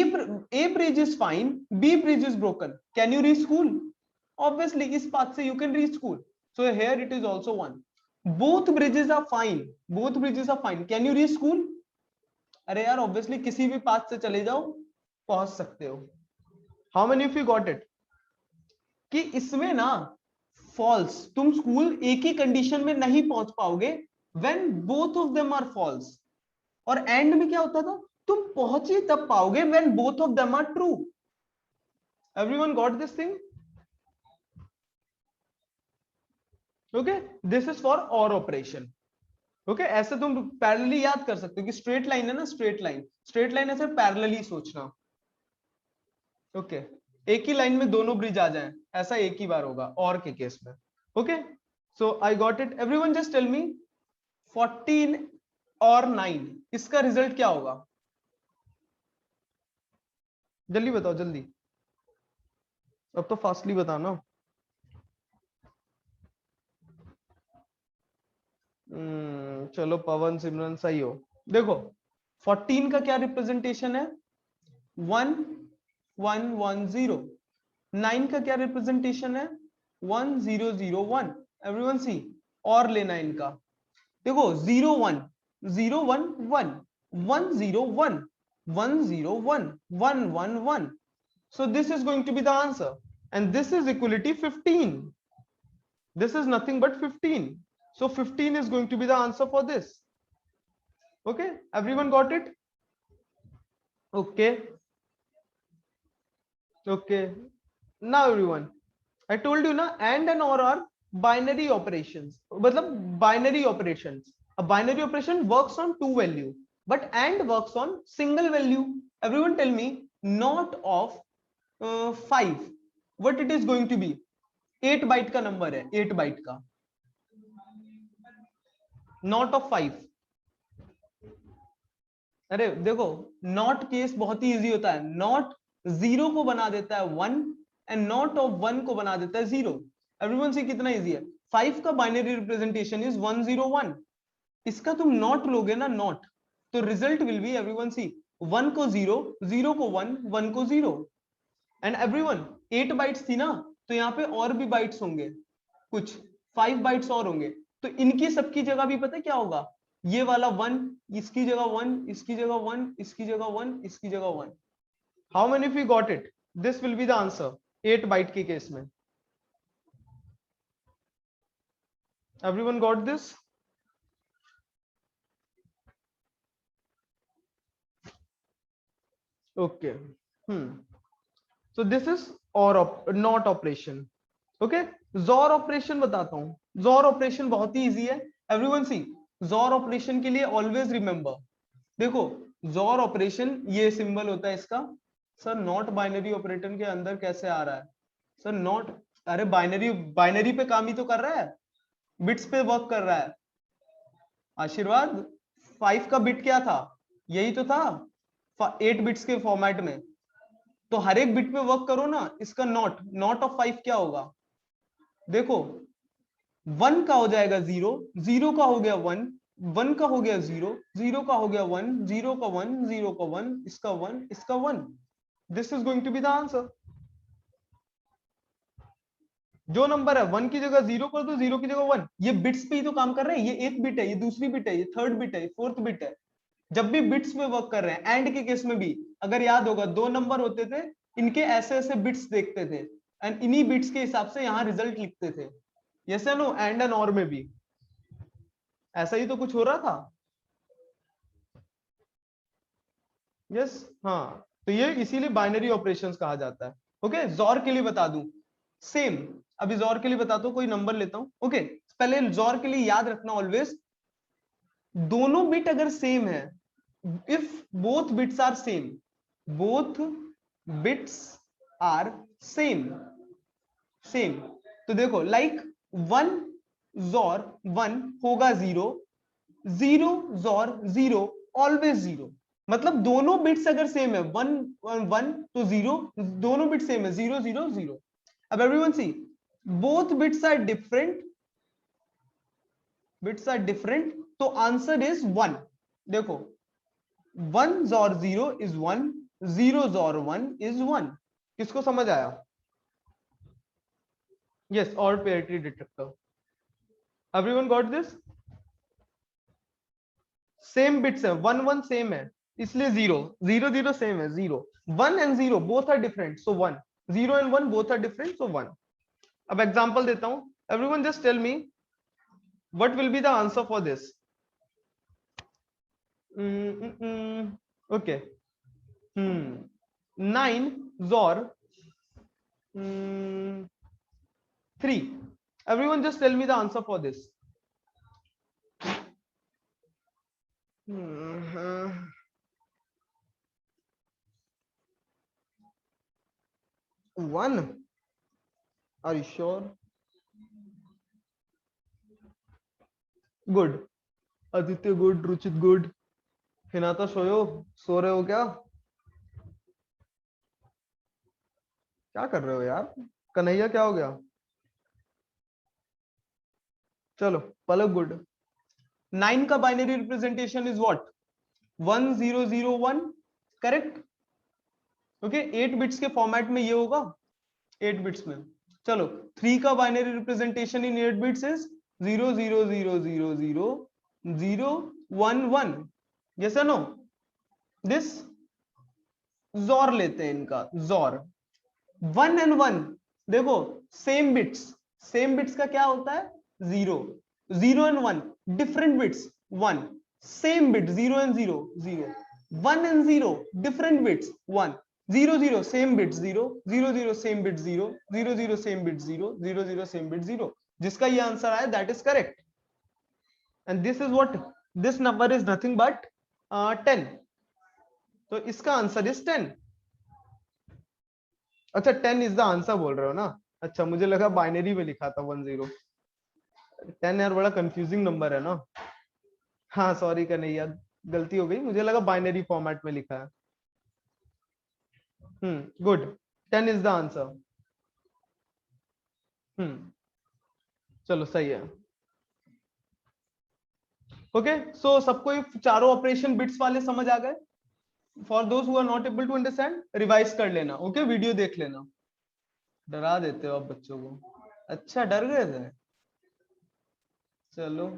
A bridge is fine, B bridge is broken, can you reach school? Obviously इस path से you can reach school, so here it is also 1। both bridges are fine, both bridges are fine, can you reach school? अरे यार obviously किसी भी path से चले जाओ पहुंच सकते हो। how many of you got it कि इसमें ना फॉल्स, तुम स्कूल एक ही कंडीशन में नहीं पहुंच पाओगे, when both of them are false. और एंड में क्या होता था, तुम पहुंच ही तब पाओगे when both of them are true. Everyone got this thing? Okay this is for or operation. Okay ऐसे तुम पैरेलली याद कर सकते हो कि स्ट्रेट लाइन है ना, स्ट्रेट लाइन, स्ट्रेट लाइन ऐसे पैरेलली सोचना। ओके एक ही लाइन में दोनों ब्रिज आ जाएं, ऐसा एक ही बार होगा और के केस में। Okay so I got it everyone, just tell me 14 or 9 इसका रिजल्ट क्या होगा? जल्दी बताओ जल्दी, अब तो फास्टली बताना। चलो पवन सिमरन सही हो। देखो 14 का क्या रिप्रेजेंटेशन है? 1 1 1 0। 9 का क्या रिप्रेजेंटेशन है? 1 0 0 1। एवरीवन सी, और लेना इनका, देखो 0 1 0 1 1 1 0 1 1 0 1 1 1 1, so this is going to be the answer, and this is equality 15. This is nothing but 15, so 15 is going to be the answer for this. Okay everyone got it? Okay okay now everyone, I told you na, and or are binary operations, matlab binary operations, a binary operation works on two value but and works on single value। everyone tell me, not of 5 what it is going to be? 8 bite का नंबर है, 8 बाइट का, नॉट ऑफ 5। अरे देखो नॉट केस बहुत ही इजी होता है, नॉट 0 को बना देता है 1 एंड नॉट ऑफ 1 को बना देता है 0। एवरीवन से कितना इजी है? 5 का बाइनरी रिप्रेजेंटेशन इज 1 0 1, इसका तुम नॉट लोगे ना, नॉट, तो result will B everyone see 1 को 0 0 को 1 1 को 0। एंड एवरीवन 8 बाइट्स थी ना, तो यहाँ पे और भी बाइट्स होंगे, कुछ 5 बाइट्स और होंगे, तो इनकी सबकी जगह भी पता है क्या होगा? ये वाला 1 इसकी जगह 1, इसकी जगह 1, इसकी जगह 1, इसकी जगह 1। How many of you got it? This will be the answer 8 byte के केस में। Everyone got this? Okay so this is or not operation. Okay XOR operation बताता हूं, जोर ऑपरेशन बहुत ही इजी है। एवरीवन सी, जोर ऑपरेशन के लिए ऑलवेज रिमेंबर, देखो जोर ऑपरेशन ये सिंबल होता है इसका। सर नॉट बाइनरी ऑपरेटर के अंदर कैसे आ रहा है? सर नॉट अरे बाइनरी बाइनरी पे काम ही तो कर रहा है, बिट्स पे वर्क कर रहा है। आशीर्वाद 5 का बिट क्या था, यही तो था 8 बिट्स के फॉर्मेट में। तो हर एक बिट पे वर्क करो ना। इसका नॉट नॉट ऑफ 5 क्या होगा, देखो 1 का हो जाएगा 0, 0 का हो गया 1, 1 का हो गया 0, 0 का हो गया 1, 0 का 1, 0 का 1, इसका 1, इसका 1। This is going to be the answer. जो नंबर है 1 की जगह 0 कर दो, 0 की जगह 1। ये बिट्स पे ही तो काम कर रहे हैं। ये एक बिट है, ये दूसरी बिट है, ये थर्ड बिट है, ये फोर्थ बिट है। जब भी बिट्स में वर्क कर रहे हैं, एंड के केस में भी अगर याद होगा 2 नंबर होते थे, इनके ऐसे ऐसे बिट्स देखते थे एंड इन्हीं बिट्स के हिसाब से यहां रिजल्ट लिखते थे। यस या नो, एंड एंड और में भी ऐसा ही तो कुछ हो रहा था। यस हाँ, तो ये इसीलिए बाइनरी ऑपरेशंस कहा जाता है। ओके, जोर के लिए बता दूं सेम। अभी जोर के लिए बताता हूं, कोई नंबर लेता हूं। ओके, पहले जोर के लिए याद रखना ऑलवेज, दोनों बिट अगर सेम है, if both bits are same, both bits are same, same. तो देखो लाइक 1 जोर 1 होगा 0, 0 जोर 0 ऑलवेज 0। मतलब दोनों बिट्स अगर सेम है, 1 1 तो 0, दोनों बिट सेम है, 0 0 0। अब everyone see, both bits are different, bits are different, तो आंसर इज 1। देखो 1 जोर 0 इज 1, 0 जोर 1 इज 1। किसको समझ आया? यस, और parity detector. Everyone got this? Same bits है, 1 1 सेम है, इसलिए 0 0 0 सेम है, 0 1 and 0 both are different, so 1, 0 and 1 both are different, so 1। अब एग्जांपल देता हूं, everyone just tell me what will be the answer for this. Okay, 9 XOR 3। Everyone just tell me the answer for this. 1, are you sure? Good, Aditya good, Ruchit good, Hinata सोयो, सो रहे हो क्या? क्या कर रहे हो यार? कन्हैया क्या हो गया? चलो, पलक गुड। 9 का binary representation is what? 1 0 0 1, correct? Okay, 8 bits के फॉर्मेट में ये होगा, 8 बिट्स में। चलो, 3 का binary representation in 8 bits is 0 0 0 0 0 0 1 1। Yes no, this XOR लेते हैं इनका, जोर 1 एंड 1। देखो सेम बिट्स, सेम बिट्स का क्या होता है? 0 0 and 1 different bits, 1 same bit, 0 and 0 0, 1 and 0 different bits, 1 0 0 same bit 0 0 0 same bit 0 0 0 same bit 0 0 0 same bit 0। जिसका ये आंसर आया that is correct, and this is what, this number is nothing but 10। तो इसका आंसर इज 10। अच्छा, 10 इज द आंसर बोल रहे हो ना? अच्छा, मुझे लगा बाइनरी में लिखा था 1 0। 10 यार बड़ा कंफ्यूजिंग नंबर है ना। हाँ सॉरी कन्हैया, गलती हो गई, मुझे लगा बाइनरी फॉर्मेट में लिखा है। Good, 10 is the answer. चलो सही है। ओके, सो सबको ये चारों ऑपरेशन बिट्स वाले समझ आ गए? For those who are not able to understand, revise कर लेना। ओके, वीडियो देख लेना। डरा देते हो आप बच्चों को। अच्छा, डर गए थे? चलो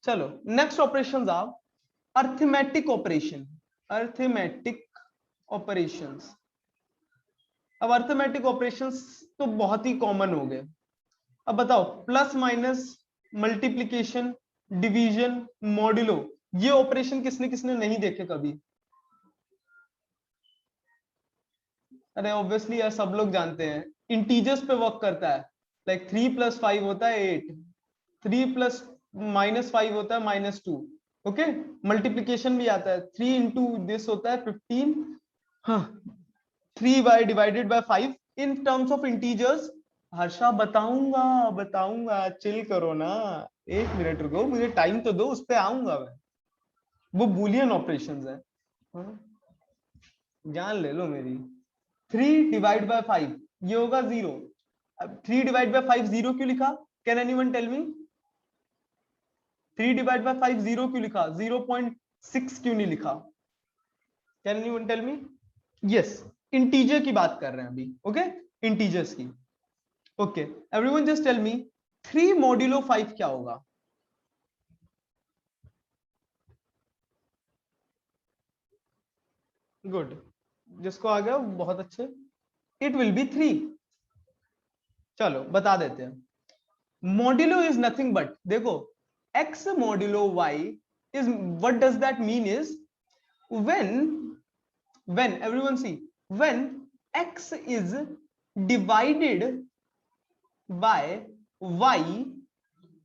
चलो, नेक्स्ट ऑपरेशंस आप, अर्थमेटिक ऑपरेशन, अर्थमेटिक ऑपरेशंस। अब अर्थमेटिक ऑपरेशंस तो बहुत ही कॉमन हो गए। अब बताओ, plus minus, multiplication, division, modulo, ये ऑपरेशन किसने किसने नहीं देखे कभी? अरे ऑब्वियसली यार, सब लोग जानते हैं, इंटीजर्स पे वर्क करता है। लाइक 3 + 5 होता है 8, 3 + -5 होता है -2। ओके, मल्टीप्लीकेशन भी आता है, 3 इंटू दिस होता है 15, हाँ 3 divided by 5 in terms of integers. Harsha बताऊंगा बताऊंगा, चिल करो ना, 1 मिनट रुको, मुझे टाइम तो दो, उस पे आऊंगा मैं। वो बूलियन ऑपरेशंस है। हाँ, जान ले लो मेरी। 3 डिवाइड बाय 5 ये होगा 0। अब 3 डिवाइड बाय 5 0 क्यों लिखा? Can anyone tell me? 3 divide by 5 0 क्यों लिखा? 0.6 क्यों नहीं लिखा? Can anyone tell me? Yes, integer की बात कर रहे हैं अभी। ओके, इंटीजर्स की। Okay, everyone just tell me 3 modulo 5 क्या होगा? गुड, जिसको आ गया बहुत अच्छे। It will be 3। चलो बता देते हैं। मॉड्यूलो इज नथिंग बट, देखो, x modulo y is, what does that mean is, when everyone see, when x is divided by y,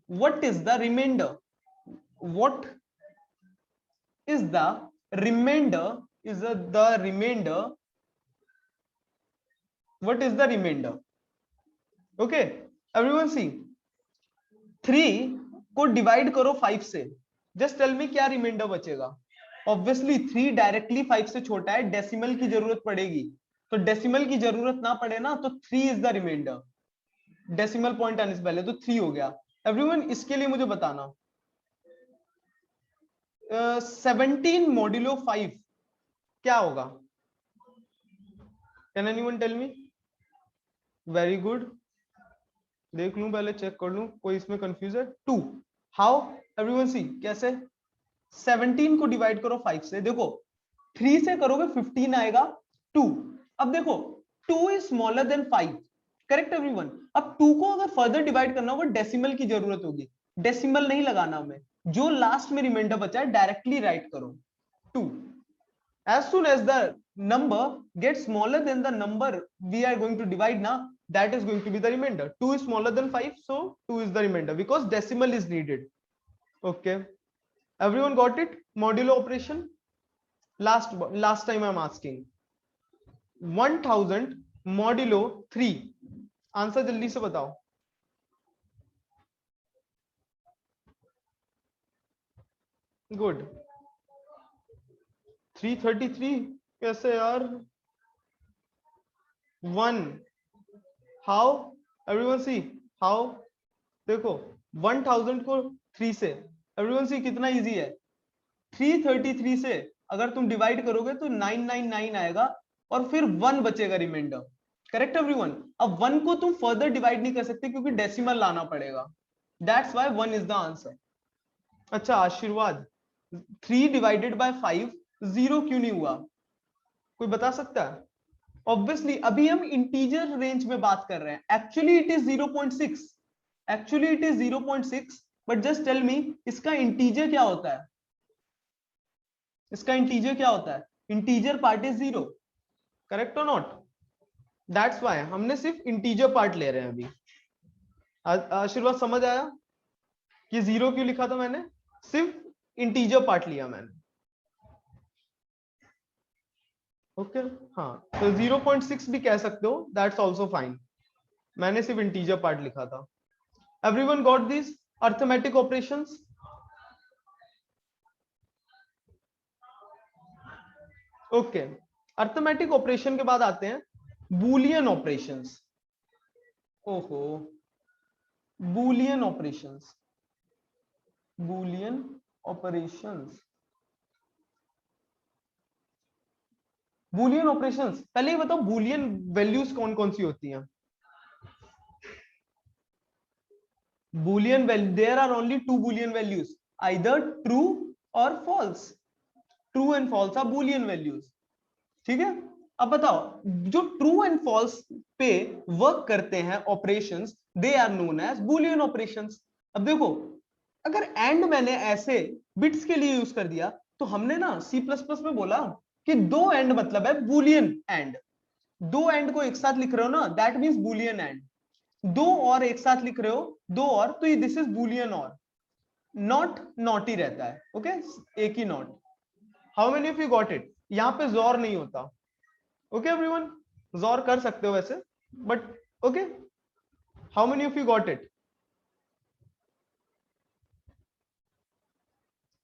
what is the remainder? What is the remainder? Is the remainder? What is the remainder? Okay, everyone see, 3 को डिवाइड करो 5 से, जस्ट टेल मी क्या रिमाइंडर बचेगा? ऑब्वियसली 3 डायरेक्टली 5 से छोटा है, डेसिमल की जरूरत पड़ेगी, तो डेसिमल की जरूरत ना पड़े ना, तो 3 is the remainder. Decimal point आने से पहले तो 3 हो गया। एवरीवन इसके लिए मुझे बताना, 17 मॉड्यूलो 5 क्या होगा? Can anyone tell me? Very good, देख लूं पहले, चेक कर लूं कोई इसमें कंफ्यूज है। 2। हाउ? एवरीवन सी कैसे? 17 को डिवाइड करो 5 से, देखो 3 से करोगे 15 आएगा 2। अब देखो 2 is smaller than 5, correct everyone? अब 2 को अगर फर्दर डिवाइड करना होगा, डेसिमल की जरूरत होगी, डेसिमल नहीं लगाना हमें, जो लास्ट में रिमाइंडर बचा है डायरेक्टली राइट करो 2। as soon as the number gets smaller than the number we are going to divide now, that is going to be the remainder. 2 is smaller than 5, so 2 is the remainder because decimal is needed. Okay, everyone got it? Modulo operation. Last time I'm asking 1000 modulo 3, answer जल्दी से बताओ। गुड, 333 कैसे यार? 1, हाउ? Everyone see, how? देखो 1000 को 3 से, एवरीवन सी कितना इजी है, 333 से अगर तुम डिवाइड करोगे तो 999 आएगा, और फिर 1 बचेगा रिमाइंडर, करेक्ट एवरीवन? अब 1 को तुम फर्दर डिवाइड नहीं कर सकते क्योंकि डेसिमल लाना पड़ेगा, that's why 1 is the answer. अच्छा आशीर्वाद, 3 डिवाइडेड बाय 5 0 क्यों नहीं हुआ? कोई बता सकता है? ऑब्वियसली अभी हम इंटीजर रेंज में बात कर रहे हैं, actually it is 0.6, actually it is 0.6, but just tell me इसका इंटीजर क्या होता है? इसका इंटीजर क्या होता है? इंटीजर पार्ट इज 0, करेक्ट और नॉट? दैट्स व्हाई हमने सिर्फ इंटीजर पार्ट ले रहे हैं अभी। आशीर्वाद समझ आया कि 0 क्यों लिखा था मैंने? सिर्फ इंटीजर पार्ट लिया मैंने। ओके हाँ, तो 0.6 भी कह सकते हो, दैट्स ऑल्सो फाइन, मैंने सिर्फ इंटीजर पार्ट लिखा था। Everyone got this arithmetic operations? Okay, arithmetic operation के बाद आते हैं बूलियन ऑपरेशंस। ओहो, Boolean operations, Boolean operations, Boolean operations, पहले ही बताओ बूलियन वैल्यूज कौन कौन सी होती हैं? boolean value, there are only 2 boolean values, either true or false, true and false are boolean values, ठीक है? अब बताओ, जो ट्रू एंड फॉल्स पे वर्क करते हैं operations, they are known as boolean operations. अब देखो, अगर एंड मैंने ऐसे बिट्स के लिए यूज कर दिया, तो हमने ना C++ में बोला कि 2 एंड मतलब है बूलियन एंड, 2 एंड को एक साथ लिख रहे हो ना, दैट मींस बूलियन एंड, 2 और एक साथ लिख रहे हो, 2 और, तो this is boolean or, not not ही रहता है, ओके एक ही not. How many of you got it? यहां पे जोर नहीं होता, ओके एवरीवन? जोर कर सकते हो वैसे, but okay how many of you got it?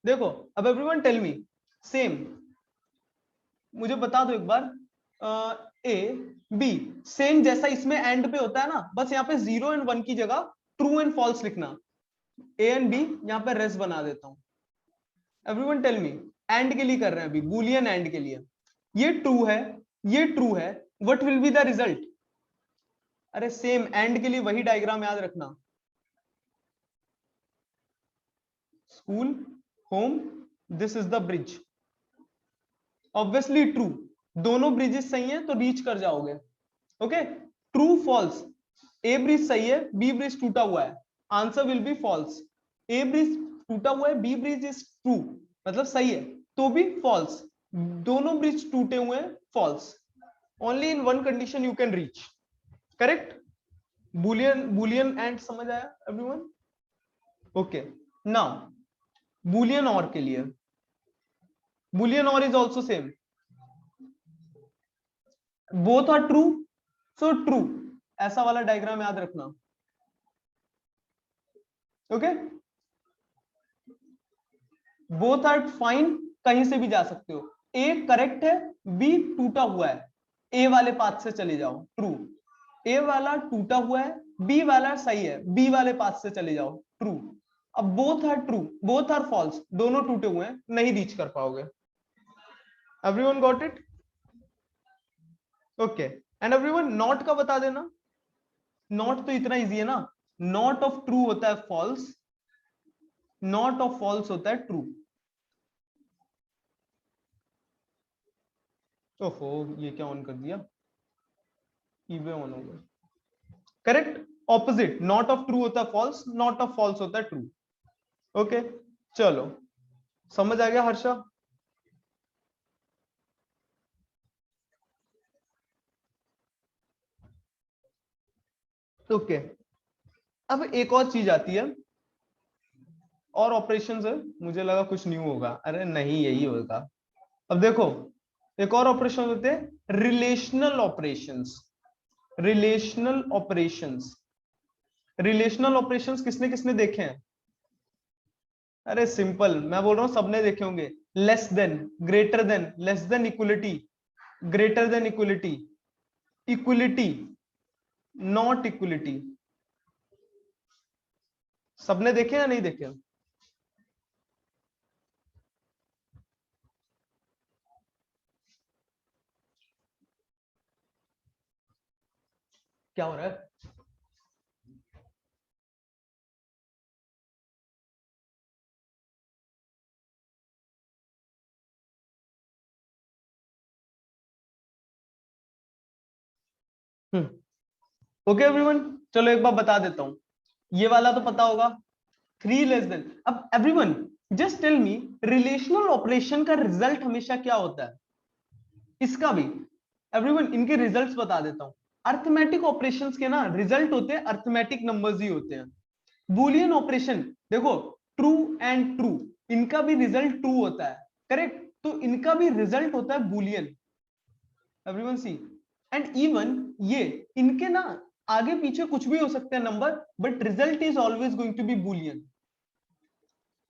देखो अब एवरीवन टेल मी सेम, मुझे बता दो एक बार, ए बी सेम जैसा इसमें एंड पे होता है ना, बस यहाँ पे 0 एंड 1 की जगह ट्रू एंड फॉल्स लिखना। ए एंड बी यहाँ पे रेस बना देता हूं। एवरीवन टेल मी, एंड के लिए कर रहे हैं अभी, बुलियन एंड के लिए। ये ट्रू है, ये ट्रू है, what will be the result? अरे सेम एंड के लिए वही डायग्राम याद रखना, school home, this is the bridge, obviously true, दोनों ब्रिजेस सही हैं तो रीच कर जाओगे। Okay, true false, A bridge सही है, बी ब्रिज टूटा हुआ है, answer will be false. A bridge टूटा हुआ है, बी ब्रिज इज ट्रू, मतलब सही है तो भी फॉल्स, दोनों ब्रिज टूटे हुए हैं, false. Only in one condition you can reach correct. Boolean boolean and समझ आया एवरीवन? ओके, नाउ बुलियन और के लिए, boolean or is also same, both are true, so true, ऐसा वाला डायग्राम याद रखना। ओके, बोथ आर फाइन, कहीं से भी जा सकते हो, ए करेक्ट है, बी टूटा हुआ है, ए वाले पाथ से चले जाओ, ट्रू, ए वाला टूटा हुआ है, बी वाला सही है, बी वाले पाथ से चले जाओ, ट्रू। अब both are true, both are false, दोनों टूटे हुए हैं, नहीं रीच कर पाओगे। Everyone got it? Okay, and everyone not का बता देना। नॉट तो इतना इजी है ना, नॉट ऑफ ट्रू होता है फॉल्स, नॉट ऑफ फॉल्स होता है ट्रू। ओहो, ये क्या ऑन कर दिया, ईवे ऑन हो गया। Correct, opposite, not of true होता है फॉल्स, नॉट ऑफ फॉल्स होता है ट्रू। ओके, चलो समझ आ गया हर्षा? ओके, अब एक और चीज आती है, और ऑपरेशंस है, मुझे लगा कुछ न्यू होगा, अरे नहीं यही होगा। अब देखो एक और ऑपरेशन होते हैं relational operations. Relational operations, relational operations किसने किसने देखे हैं? अरे सिंपल, मैं बोल रहा हूं सबने देखे होंगे, less than, greater than, less than equality, greater than equality, equality, not equality, सबने देखे या नहीं देखे? क्या हो रहा है? ओके एवरीवन, चलो एक बार बता देता हूं, ये वाला तो पता होगा, थ्री लेस देन। अब everyone just tell me, relational operation का रिजल्ट हमेशा क्या होता है? इसका भी एवरीवन, इनके रिजल्ट्स बता देता हूं। अर्थमेटिक ऑपरेशंस के ना रिजल्ट होते हैं अर्थमेटिक नंबर्स ही होते हैं। बुलियन ऑपरेशन देखो, ट्रू एंड ट्रू, इनका भी रिजल्ट ट्रू होता है, करेक्ट, तो इनका भी रिजल्ट होता है boolean. Everyone see, and even ये, इनके ना आगे पीछे कुछ भी हो सकते हैं number, but result is always going to be boolean.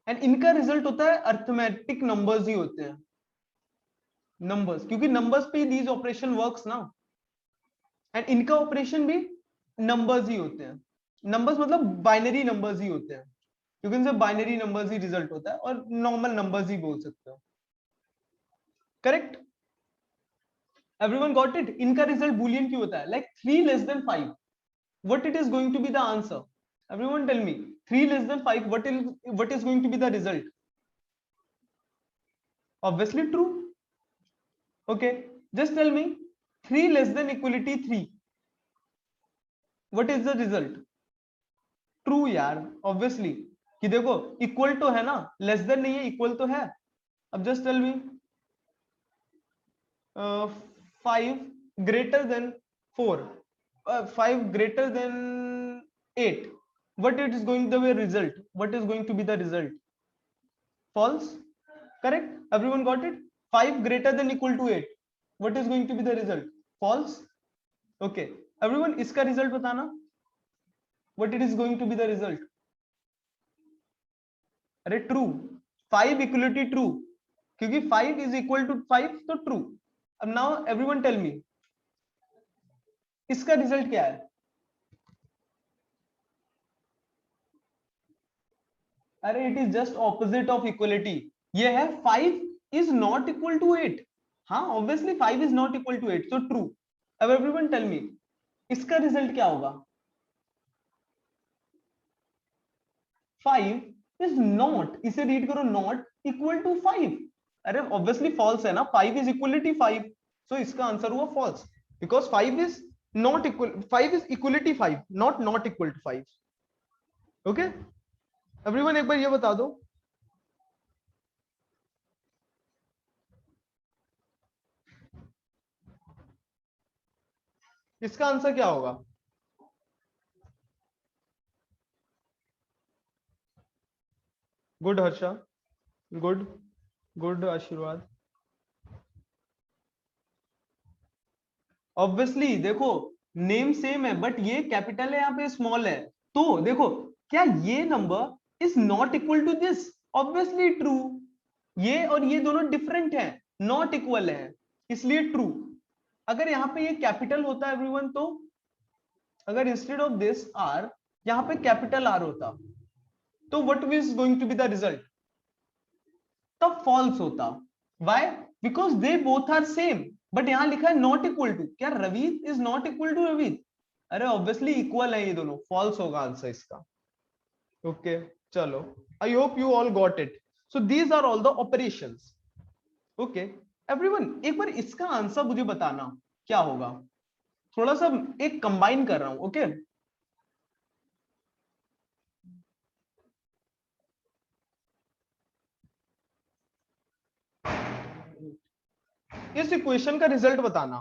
And इनका रिजल्ट होता है अर्थमेटिक नंबर्स ही होते हैं, नंबर्स, क्योंकि नंबर्स पे दीज ऑपरेशन वर्क्स ना, एंड इनका ऑपरेशन भी नंबर्स ही होते हैं। नंबर्स मतलब बाइनरी नंबर्स ही होते हैं, क्योंकि इनसे बाइनरी नंबर्स ही रिजल्ट होता है, और नॉर्मल नंबर्स ही बोल सकते हो, करेक्ट। Everyone got it? इनका रिजल्ट बुलियन क्यों होता है? Like 3 less than 5, what it is going to be the answer? Everyone tell me, 3 less than 5, what is going to be the result? Obviously true. Okay, just tell me, 3 less than equality 3, what is the result? True यार, obviously, कि देखो इक्वल तो है ना, लेस देन नहीं है, इक्वल तो है। अब just tell me, 5 greater than 4, 5 greater than 8, what it is going to be result? What is going to be the result? False, correct. Everyone got it? 5 greater than equal to 8, what is going to be the result? False. Okay, everyone इसका result बताना। what it is going to be the result? अरे ट्रू, 5 इक्वलिटी ट्रू, क्योंकि 5 इज इक्वल टू 5 तो ट्रू. अब नाउ एवरीवन टेल मी इसका रिजल्ट क्या है? अरे it is just opposite of equality. ये है 5 इज नॉट इक्वल टू 8. हाँ obviously 5 is not equal to 8 तो ट्रू. अब एवरीवन टेल मी इसका रिजल्ट क्या होगा? 5 इज नॉट, इसे रीड करो, नॉट इक्वल टू 5. अरे ऑब्वियसली फॉल्स है ना, 5 इज इक्वलिटी 5. सो इसका आंसर हुआ false, because 5 is not equal, 5 is equality 5, not equal to 5. Okay everyone एक बार ये बता दो इसका आंसर क्या होगा? Good Harsha, good good Ashirwad. Obviously देखो नेम सेम है बट ये कैपिटल है, यहाँ पे स्मॉल है. तो देखो क्या ये number is not equal to this? Obviously true. ये और ये दोनों डिफरेंट है, नॉट इक्वल है, इसलिए ट्रू. अगर यहाँ पे ये कैपिटल होता है एवरीवन, तो अगर इंस्टेड ऑफ दिस आर यहाँ पे कैपिटल आर होता तो what is going to be the result? तब फॉल्स होता. Why? Because they both are same, but यहां लिखा है नॉट इक्वल टू. क्या Raveet is not equal to Raveet? अरे ऑब्वियसली इक्वल है ये दोनों, फॉल्स होगा आंसर इसका. ओके चलो, I hope you all got it. So these are all the operations. Okay everyone एक बार इसका आंसर मुझे बताना क्या होगा. थोड़ा सा एक कंबाइन कर रहा हूं. ओके इस इक्वेशन का रिजल्ट बताना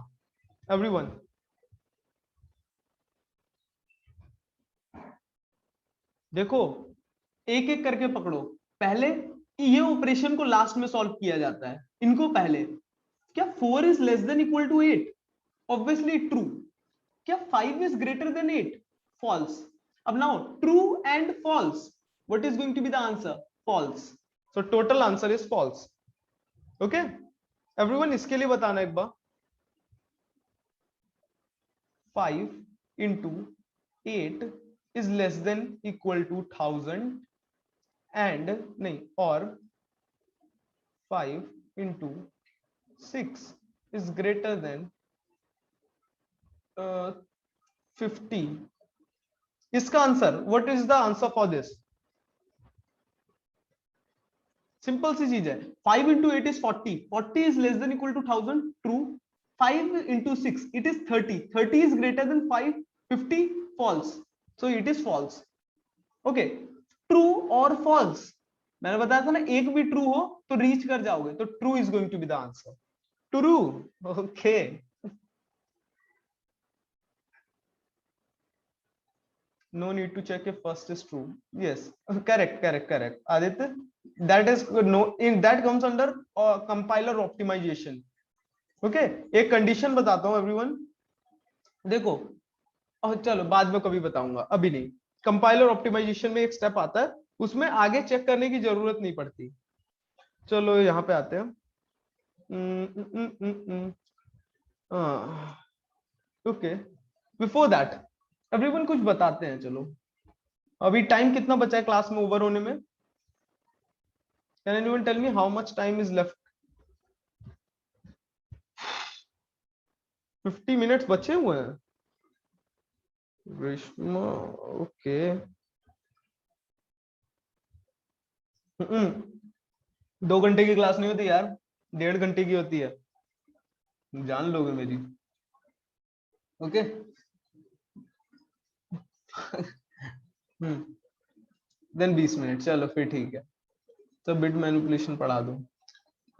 एवरीवन. देखो एक एक करके पकड़ो. पहले ये ऑपरेशन को लास्ट में सॉल्व किया जाता है, इनको पहले. क्या 4 is less than equal to 8? Obviously true. क्या 5 इज ग्रेटर देन 8? फॉल्स. अब now true and false, what is going to be the answer? False. So total answer is false. Okay everyone इसके लिए बताना एक बार. 5 into 8 is less than equal to 1000 and नहीं, और 5 into 6 is greater than 50. इसका answer, what is the answer for this? Simple सी चीज है. 5 into 8 is 40. 40 is less than equal to 1000. True. 5 into 6 it is 30. 30 is greater than 5. 50. False. So it is false. Okay. True or false? मैंने बताया था ना एक भी ट्रू हो तो रीच कर जाओगे, तो true is going to be the answer. True. Okay no need to check if first is true. Yes, correct Aditya. That is no, in that comes under compiler optimization. Okay एक कंडीशन बताता हूं एवरीवन. देखो चलो बाद में कभी बताऊंगा, अभी नहीं. कंपाइलर ऑप्टिमाइजेशन में एक स्टेप आता है, उसमें आगे चेक करने की जरूरत नहीं पड़ती. चलो यहाँ पे आते हैं. ओके बिफोर दैट एवरीवन कुछ बताते हैं. चलो अभी टाइम कितना बचा है क्लास में ओवर होने में? Can anyone tell me how much time is left? 50 minutes बचे हुए हैं. ग्रीष्मा ओके. 2 घंटे की क्लास नहीं होती यार, 1.5 घंटे की होती है, जान लोगे मेरी. Okay then 20 minute. चलो फिर ठीक है, तो बिट मैनिपुलेशन पढ़ा दो.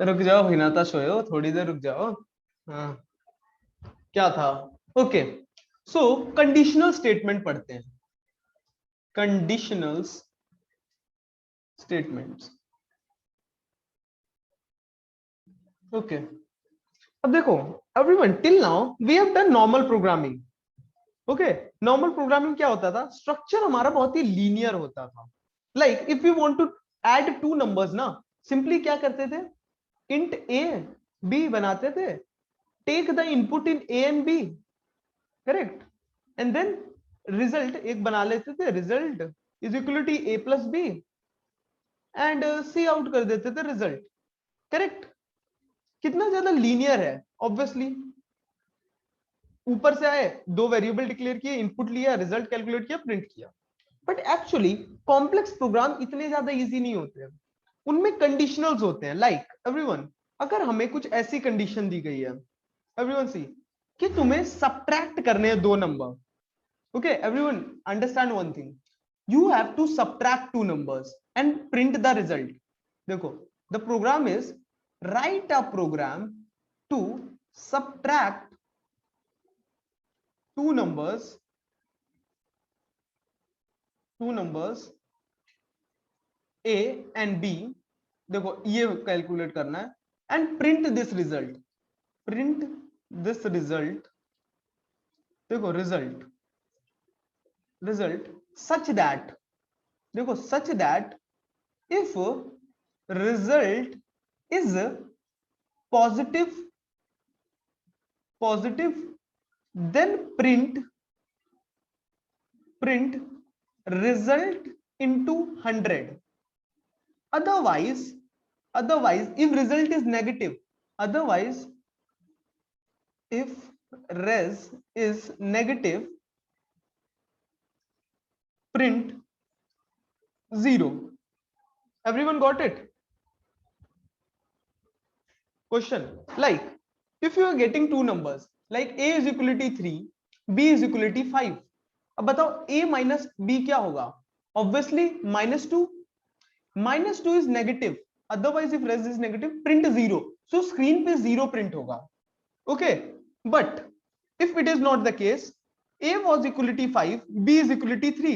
रुक जाओ हिनाता सोयो, थोड़ी देर रुक जाओ. हाँ क्या था? ओके सो कंडीशनल स्टेटमेंट पढ़ते हैं. Conditional statements. ओके अब देखो everyone till now we have done normal programming. Okay, normal programming क्या होता था, स्ट्रक्चर हमारा बहुत ही लीनियर होता था. Like if you want to add two numbers ना, सिंपली क्या करते थे, इंट ए बी बनाते थे, take the input in A and B, correct, and then result एक बना लेते थे, result is equal to A plus B, and cout कर देते थे रिजल्ट, करेक्ट. कितना ज्यादा लीनियर है, ऑब्वियसली. ऊपर से आए, दो वेरिएबल डिक्लेयर किए, इनपुट लिया, रिजल्ट कैलकुलेट किया, प्रिंट किया. बट एक्चुअली कॉम्प्लेक्स प्रोग्राम इतने ज्यादा इजी नहीं होते हैं, उनमें कंडीशनल्स होते हैं. लाइक एवरीवन, अगर हमें कुछ ऐसी कंडीशन दी गई है, एवरीवन सी, कि तुम्हें सब्ट्रैक्ट करने हैं दो नंबर. Okay everyone, understand one thing, you have to subtract two numbers and print the result. देखो, the program is write a program to subtract two numbers a and b. देखो ये कैलकुलेट करना है, एंड प्रिंट दिस रिजल्ट. देखो रिजल्ट सच दैट, देखो such that if result is positive then print result into 100. Otherwise if result is negative, otherwise if res is negative, print 0. Everyone got it? Question, like if you are getting two numbers, like a is equal to 3, b is equal to 5. अब बताओ a minus b क्या होगा, obviously -2. -2 is negative, otherwise if res is negative, print 0. so screen पे 0 print होगा. okay, but if it is not the case, a was equal to 5, b is equal to 3,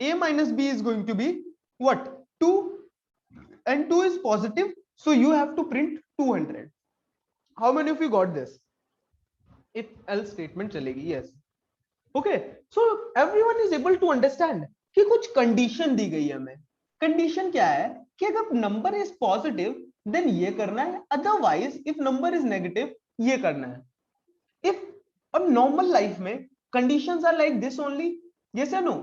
a minus b is going to be what, 2, and 2 is positive, so you have to print 200. how many of you got this? if else statement चलेगी, yes. okay, so everyone is able to understand कि कुछ कंडीशन दी गई है हमें. कंडीशन क्या है कि अगर नंबर इज पॉजिटिव देन ये करना है, otherwise if number is negative ये करना है. इफ अब नॉर्मल लाइफ में conditions are like this only, yes या नो,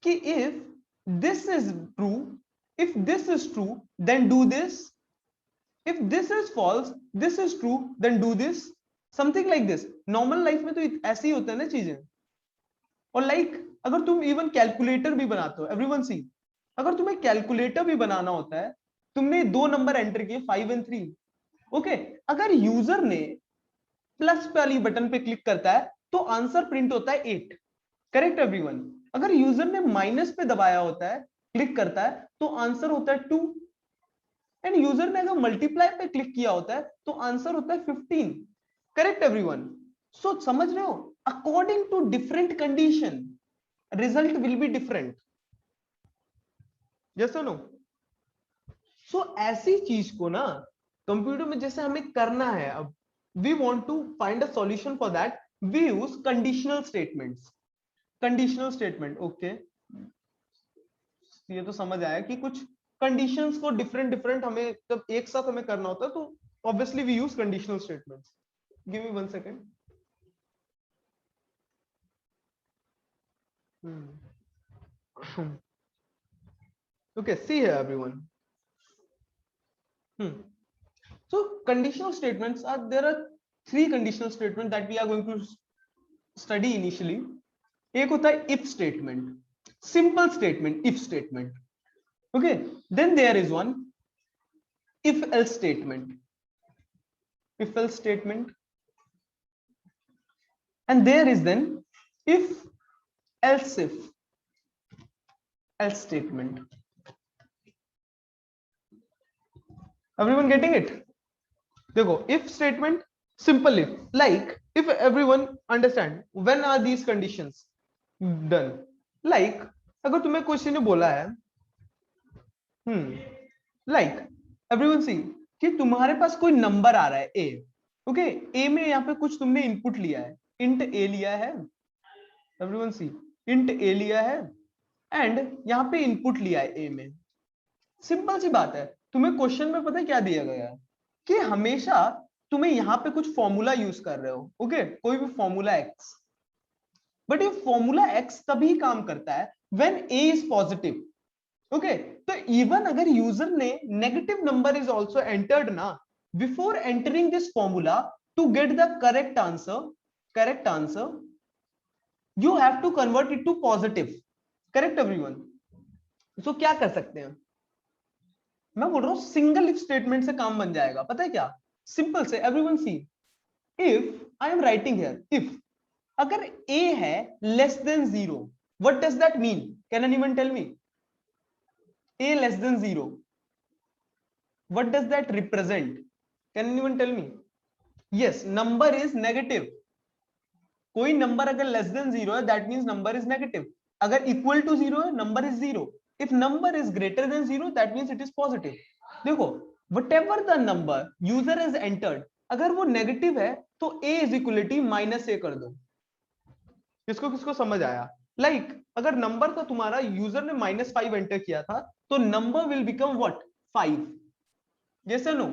कि if this is true, if this is true then do this, if this is false, this is true, then do this, something like this. Normal life में तो ऐसे ही होता है ना चीजें. और लाइक अगर तुम इवन कैलकुलेटर भी बनाते हो, एवरीवन सी, अगर तुम्हें कैलकुलेटर भी बनाना होता है, तुमने दो नंबर एंटर किए 5 और 3. ओके, अगर यूजर ने प्लस वाली बटन पे क्लिक करता है तो आंसर प्रिंट होता है 8, करेक्ट एवरीवन. अगर यूजर ने माइनस पे दबाया होता है, क्लिक करता है, तो आंसर होता है 2, एंड यूजर ने अगर मल्टीप्लाई पे क्लिक किया होता है तो आंसर होता है 15, करेक्ट एवरीवन. सो समझ रहे हो, according to different condition result will be different, yes और नो. सो ऐसी चीज को ना कंप्यूटर में जैसे हमें करना है, अब we want to find a solution for that, we use conditional statements. Conditional statement, okay, ये तो समझ आया कि कुछ कंडीशंस को डिफरेंट हमें जब एक साथ हमें करना होता है तो obviously we use conditional statements. Give me 1 second. okay, see here everyone. So conditional statements are, there are three conditional statements that we are going to study initially. एक होता है if statement, simple statement, if statement. okay, then there is one if else statement, and there is then if else statement. everyone getting it? देखो if statement, simple if, like if everyone understand when are these conditions done. like अगर तुम्हें क्वेश्चन ने बोला है like everyone see कि तुम्हारे पास कोई नंबर आ रहा है a, ओके, a में यहाँ पे कुछ तुमने इनपुट लिया है, इंट a लिया है, एवरीवन सी, इंट ए लिया है एंड यहाँ पे इनपुट लिया है ए में। सिंपल सी बात है, तुम्हें क्वेश्चन में पता है क्या दिया गया है कि हमेशा तुम्हें यहाँ पे कुछ फॉर्मूला यूज कर रहे हो, ओके, कोई भी फॉर्मूला एक्स, बट ये फॉर्मूला एक्स तभी काम करता है when a is positive, okay. तो इवन अगर यूजर ने negative number is also entered ना, before entering this formula to get the correct answer you have to convert it to positive, correct everyone? So क्या कर सकते हैं, मैं बोल रहा हूं सिंगल इफ स्टेटमेंट से काम बन जाएगा। पता है क्या, सिंपल से, everyone see, if I am writing here, if अगर a है less than 0, what does that mean? Can anyone tell me? a less than 0, what does that represent? Can anyone tell me? Yes, number is negative. कोई नंबर अगर लेस देन 0 है, that means number is negative. अगर इक्वल टू 0 है, number is 0। If number is greater than 0, that means it is positive. देखो, whatever the number user has entered, अगर वो नेगेटिव है तो a is equality minus a कर दो। किसको किसको समझ आया? लाइक अगर नंबर था तुम्हारा, यूजर ने -5 एंटर किया था, तो number will become what? 5। Yes और नो?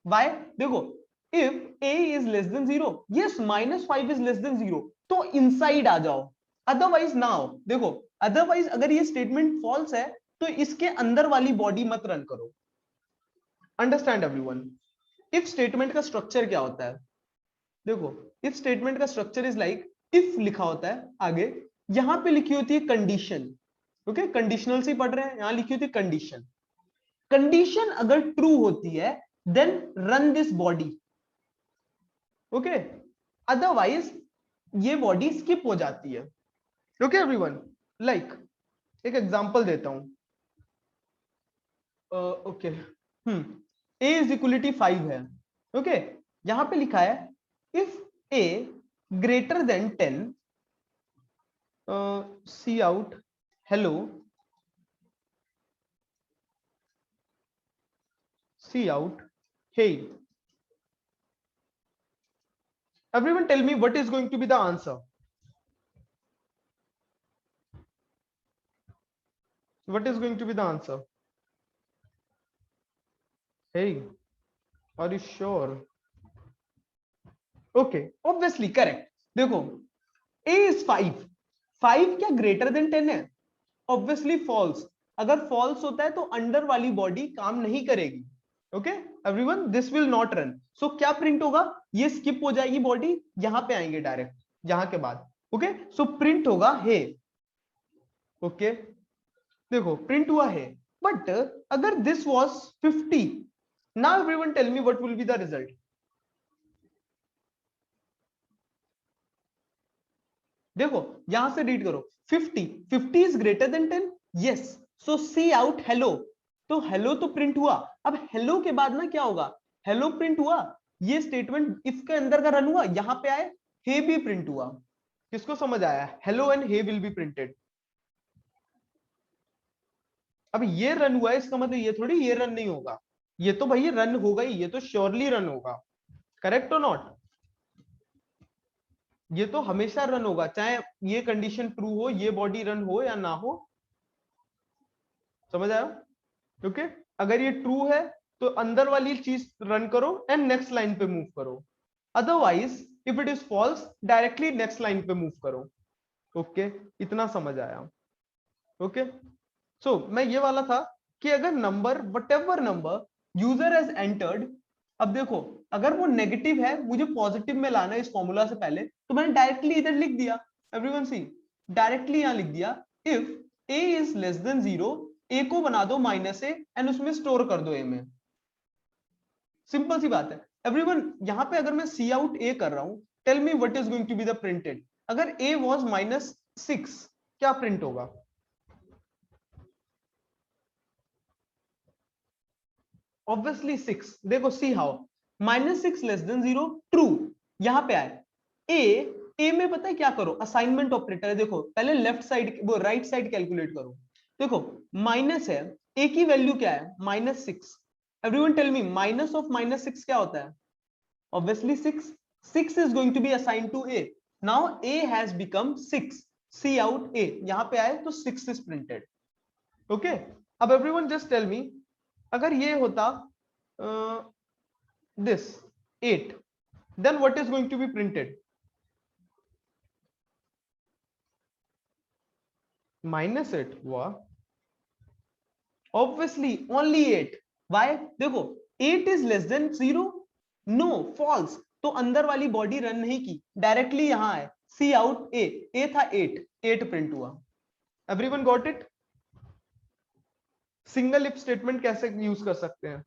व्हाई? देखो, if a is less than 0, yes, -5 is less than 0, तो इनसाइड आ जाओ, अदरवाइज ना आओ। देखो, अदरवाइज अगर ये स्टेटमेंट फॉल्स है तो इसके अंदर वाली बॉडी मत रन करो। Understand everyone? इफ स्टेटमेंट का स्ट्रक्चर क्या होता है? देखो, इफ स्टेटमेंट का स्ट्रक्चर इज लाइक, इफ लिखा होता है आगे, यहां पे लिखी होती है कंडीशन, ओके, कंडीशनल से पढ़ रहे हैं, यहां लिखी होती है कंडीशन। कंडीशन अगर ट्रू होती है then run this body, okay, otherwise ये बॉडी स्किप हो जाती है। ओके एवरीवन, लाइक एक एग्जांपल देता हूं, ओके, a इज इक्वलिटी 5 है, ओके, यहां पे लिखा है if a greater than 10, cout hello, cout hey. Everyone tell me what is going to be the answer? What is going to be the answer? Hey, are you sure? Okay, obviously correct. देखो, a is 5, 5 क्या greater than 10 है? Obviously false. अगर false होता है तो अंडर वाली बॉडी काम नहीं करेगी। Okay everyone, this will not run. So क्या प्रिंट होगा? ये स्किप हो जाएगी बॉडी, यहां पे आएंगे डायरेक्ट, यहां के बाद, ओके, सो प्रिंट होगा हे। ओके, देखो प्रिंट हुआ है, बट अगर this was 50, now everyone tell me what will be the result? देखो यहां से रीड करो, 50 is greater than 10, yes, so cout hello, तो हेलो तो प्रिंट हुआ। अब हेलो के बाद ना क्या होगा? हेलो प्रिंट हुआ, ये स्टेटमेंट इफ के अंदर का रन हुआ, यहां पे आए हे भी प्रिंट हुआ। किसको समझ आया? Hello and hey will be printed. अब ये रन हुआ है, इसका मतलब ये थोड़ी ये रन नहीं होगा, ये तो भाई रन होगा ही, ये तो श्योरली रन होगा, करेक्ट और नॉट? ये तो हमेशा रन होगा, चाहे ये कंडीशन ट्रू हो, ये बॉडी रन हो या ना हो। समझ आया? ओके, अगर ये ट्रू है तो अंदर वाली चीज रन करो एंड नेक्स्ट लाइन पे मूव करो, otherwise if it is false directly next line पे मूव करो। ओके, इतना समझ आया? ओके, सो मैं ये वाला था कि अगर number, whatever number user has entered, अब देखो अगर वो नेगेटिव है, मुझे पॉजिटिव में लाना है इस फॉर्मूला से पहले, तो मैंने डायरेक्टली इधर लिख दिया। एवरीवन सी, डायरेक्टली यहां लिख दिया, if a is less than 0, a को बना दो -a एंड उसमें स्टोर कर दो a में। सिंपल सी बात है एवरीवन। यहां पे अगर मैं सी आउट a कर रहा हूं, tell me what is going to be the printed? अगर a वाज -6, क्या प्रिंट होगा? ऑब्वियसली 6। देखो see how, -6 less than 0, true, यहां पे आए ए में पता है क्या करो? असाइनमेंट ऑपरेटर है, देखो पहले लेफ्ट साइड, वो राइट साइड कैलकुलेट करो। देखो माइनस है, ए की वैल्यू क्या है? -6। Everyone tell me, minus of -6 क्या होता है? Obviously 6। 6 is going to be assigned to a. Now a has become 6. Cout a, यहां पे आए तो 6 इज प्रिंटेड। ओके, अब एवरीवन जस्ट टेल मी, अगर ये होता this 8, then what is going to be printed? -8, वाह, obviously only 8। why? देखो 8 is less than 0, no, false। तो अंदर वाली बॉडी रन नहीं की, डायरेक्टली यहां है सी आउट ए, ए था 8, 8 प्रिंट हुआ। Everyone got it? Single if statement कैसे यूज कर सकते हैं?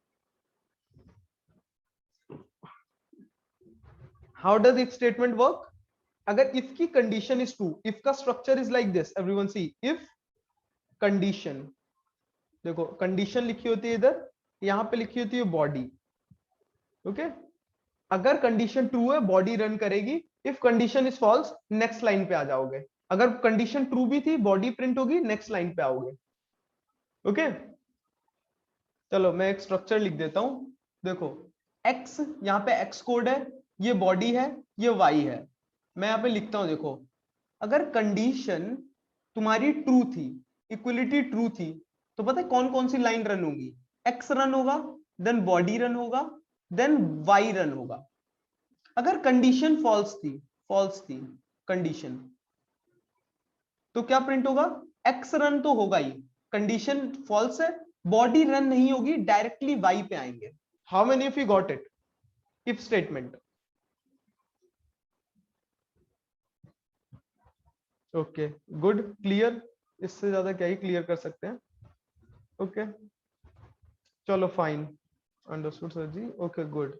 How does if statement work? अगर इफ की कंडीशन इज ट्रू, इफ का structure is like this, everyone see, if condition, देखो कंडीशन लिखी होती है इधर, यहां पे लिखी होती है बॉडी। ओके, अगर कंडीशन ट्रू है बॉडी रन करेगी, if condition is false next line पे आ जाओगे, अगर कंडीशन ट्रू भी थी बॉडी प्रिंट होगी, नेक्स्ट लाइन पे आओगे। ओके, चलो मैं एक स्ट्रक्चर लिख देता हूं। देखो x, यहाँ पे x कोड है, ये बॉडी है, ये y है। मैं यहाँ पे लिखता हूं, देखो अगर कंडीशन तुम्हारी ट्रू थी, इक्वलिटी ट्रू थी, तो पता है कौन कौन सी लाइन रन होगी? x रन होगा, देन बॉडी रन होगा, देन y रन होगा। अगर कंडीशन फॉल्स थी कंडीशन, तो क्या प्रिंट होगा? x रन तो होगा ही, कंडीशन फॉल्स है, बॉडी रन नहीं होगी, डायरेक्टली y पे आएंगे। How many of you got it? If statement. Okay, good, clear, इससे ज्यादा क्या ही क्लियर कर सकते हैं। ओके, चलो फाइन, अंडरस्टूड सर जी। ओके गुड,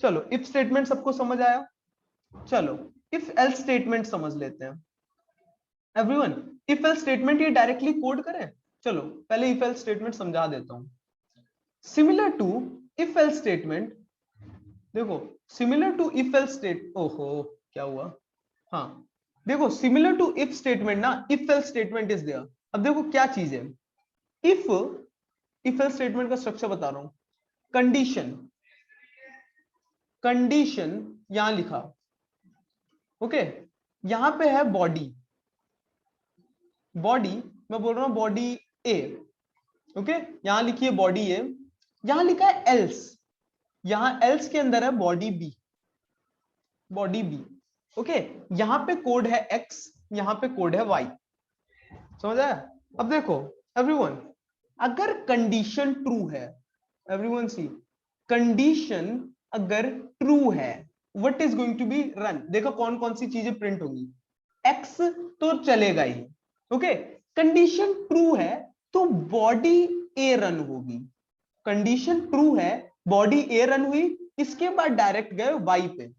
चलो इफ स्टेटमेंट सबको समझ आया। चलो इफ एल्स स्टेटमेंट समझ लेते हैं। एवरीवन, इफ एल्स स्टेटमेंट ये डायरेक्टली कोड करें? चलो पहले इफ एल्स स्टेटमेंट समझा देता हूं। Similar to if else statement, देखो similar to if else state, ओहो क्या हुआ, हाँ देखो सिमिलर टू इफ स्टेटमेंट ना, if else statement is there. अब देखो क्या चीज है, इफ एल्स स्टेटमेंट का स्ट्रक्चर बता रहा हूं। कंडीशन, कंडीशन यहां लिखा, ओके, यहां पे है बॉडी, बॉडी मैं बोल रहा हूं बॉडी ए, ओके, यहां लिखिए बॉडी ए, यहां लिखा है एल्स, यहां एल्स के अंदर है body B, body B, okay, यहां पे कोड है एक्स, यहां पे कोड है वाई। समझ आया? अब देखो एवरीवन, अगर कंडीशन ट्रू है, एवरीवन सी, कंडीशन अगर ट्रू है, what is going to be run? देखो कौन कौन सी चीजें प्रिंट होंगी, एक्स तो चलेगा ही, ओके, कंडीशन ट्रू है तो बॉडी ए रन होगी, कंडीशन ट्रू है, बॉडी ए रन हुई, इसके बाद डायरेक्ट गए वाई पे,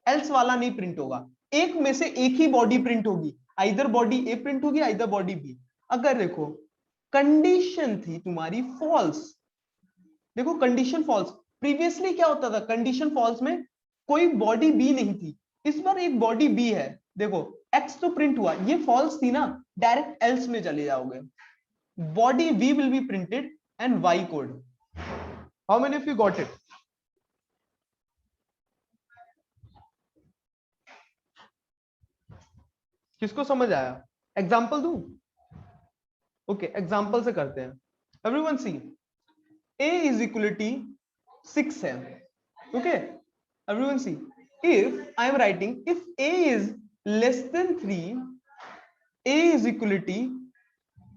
एल्स वाला नहीं प्रिंट होगा, एक में से एक ही बॉडी प्रिंट होगी, आइदर बॉडी ए प्रिंट होगी, आइदर बॉडी बी। अगर देखो कंडीशन थी तुम्हारी फॉल्स, देखो कंडीशन फॉल्स, प्रीवियसली क्या होता था, कंडीशन फॉल्स में कोई बॉडी बी नहीं थी, इस बार एक बॉडी बी है, देखो एक्स तो प्रिंट हुआ, ये फॉल्स थी ना, डायरेक्ट एल्स में चले जाओगे, body V will be printed and Y code. How many of you got it? किसको समझ आया? एग्जाम्पल दूं? ओके, एग्जाम्पल से करते हैं। Everyone see, a is equality 6 है, okay, everyone see, if I am writing if a is less than 3, a is equality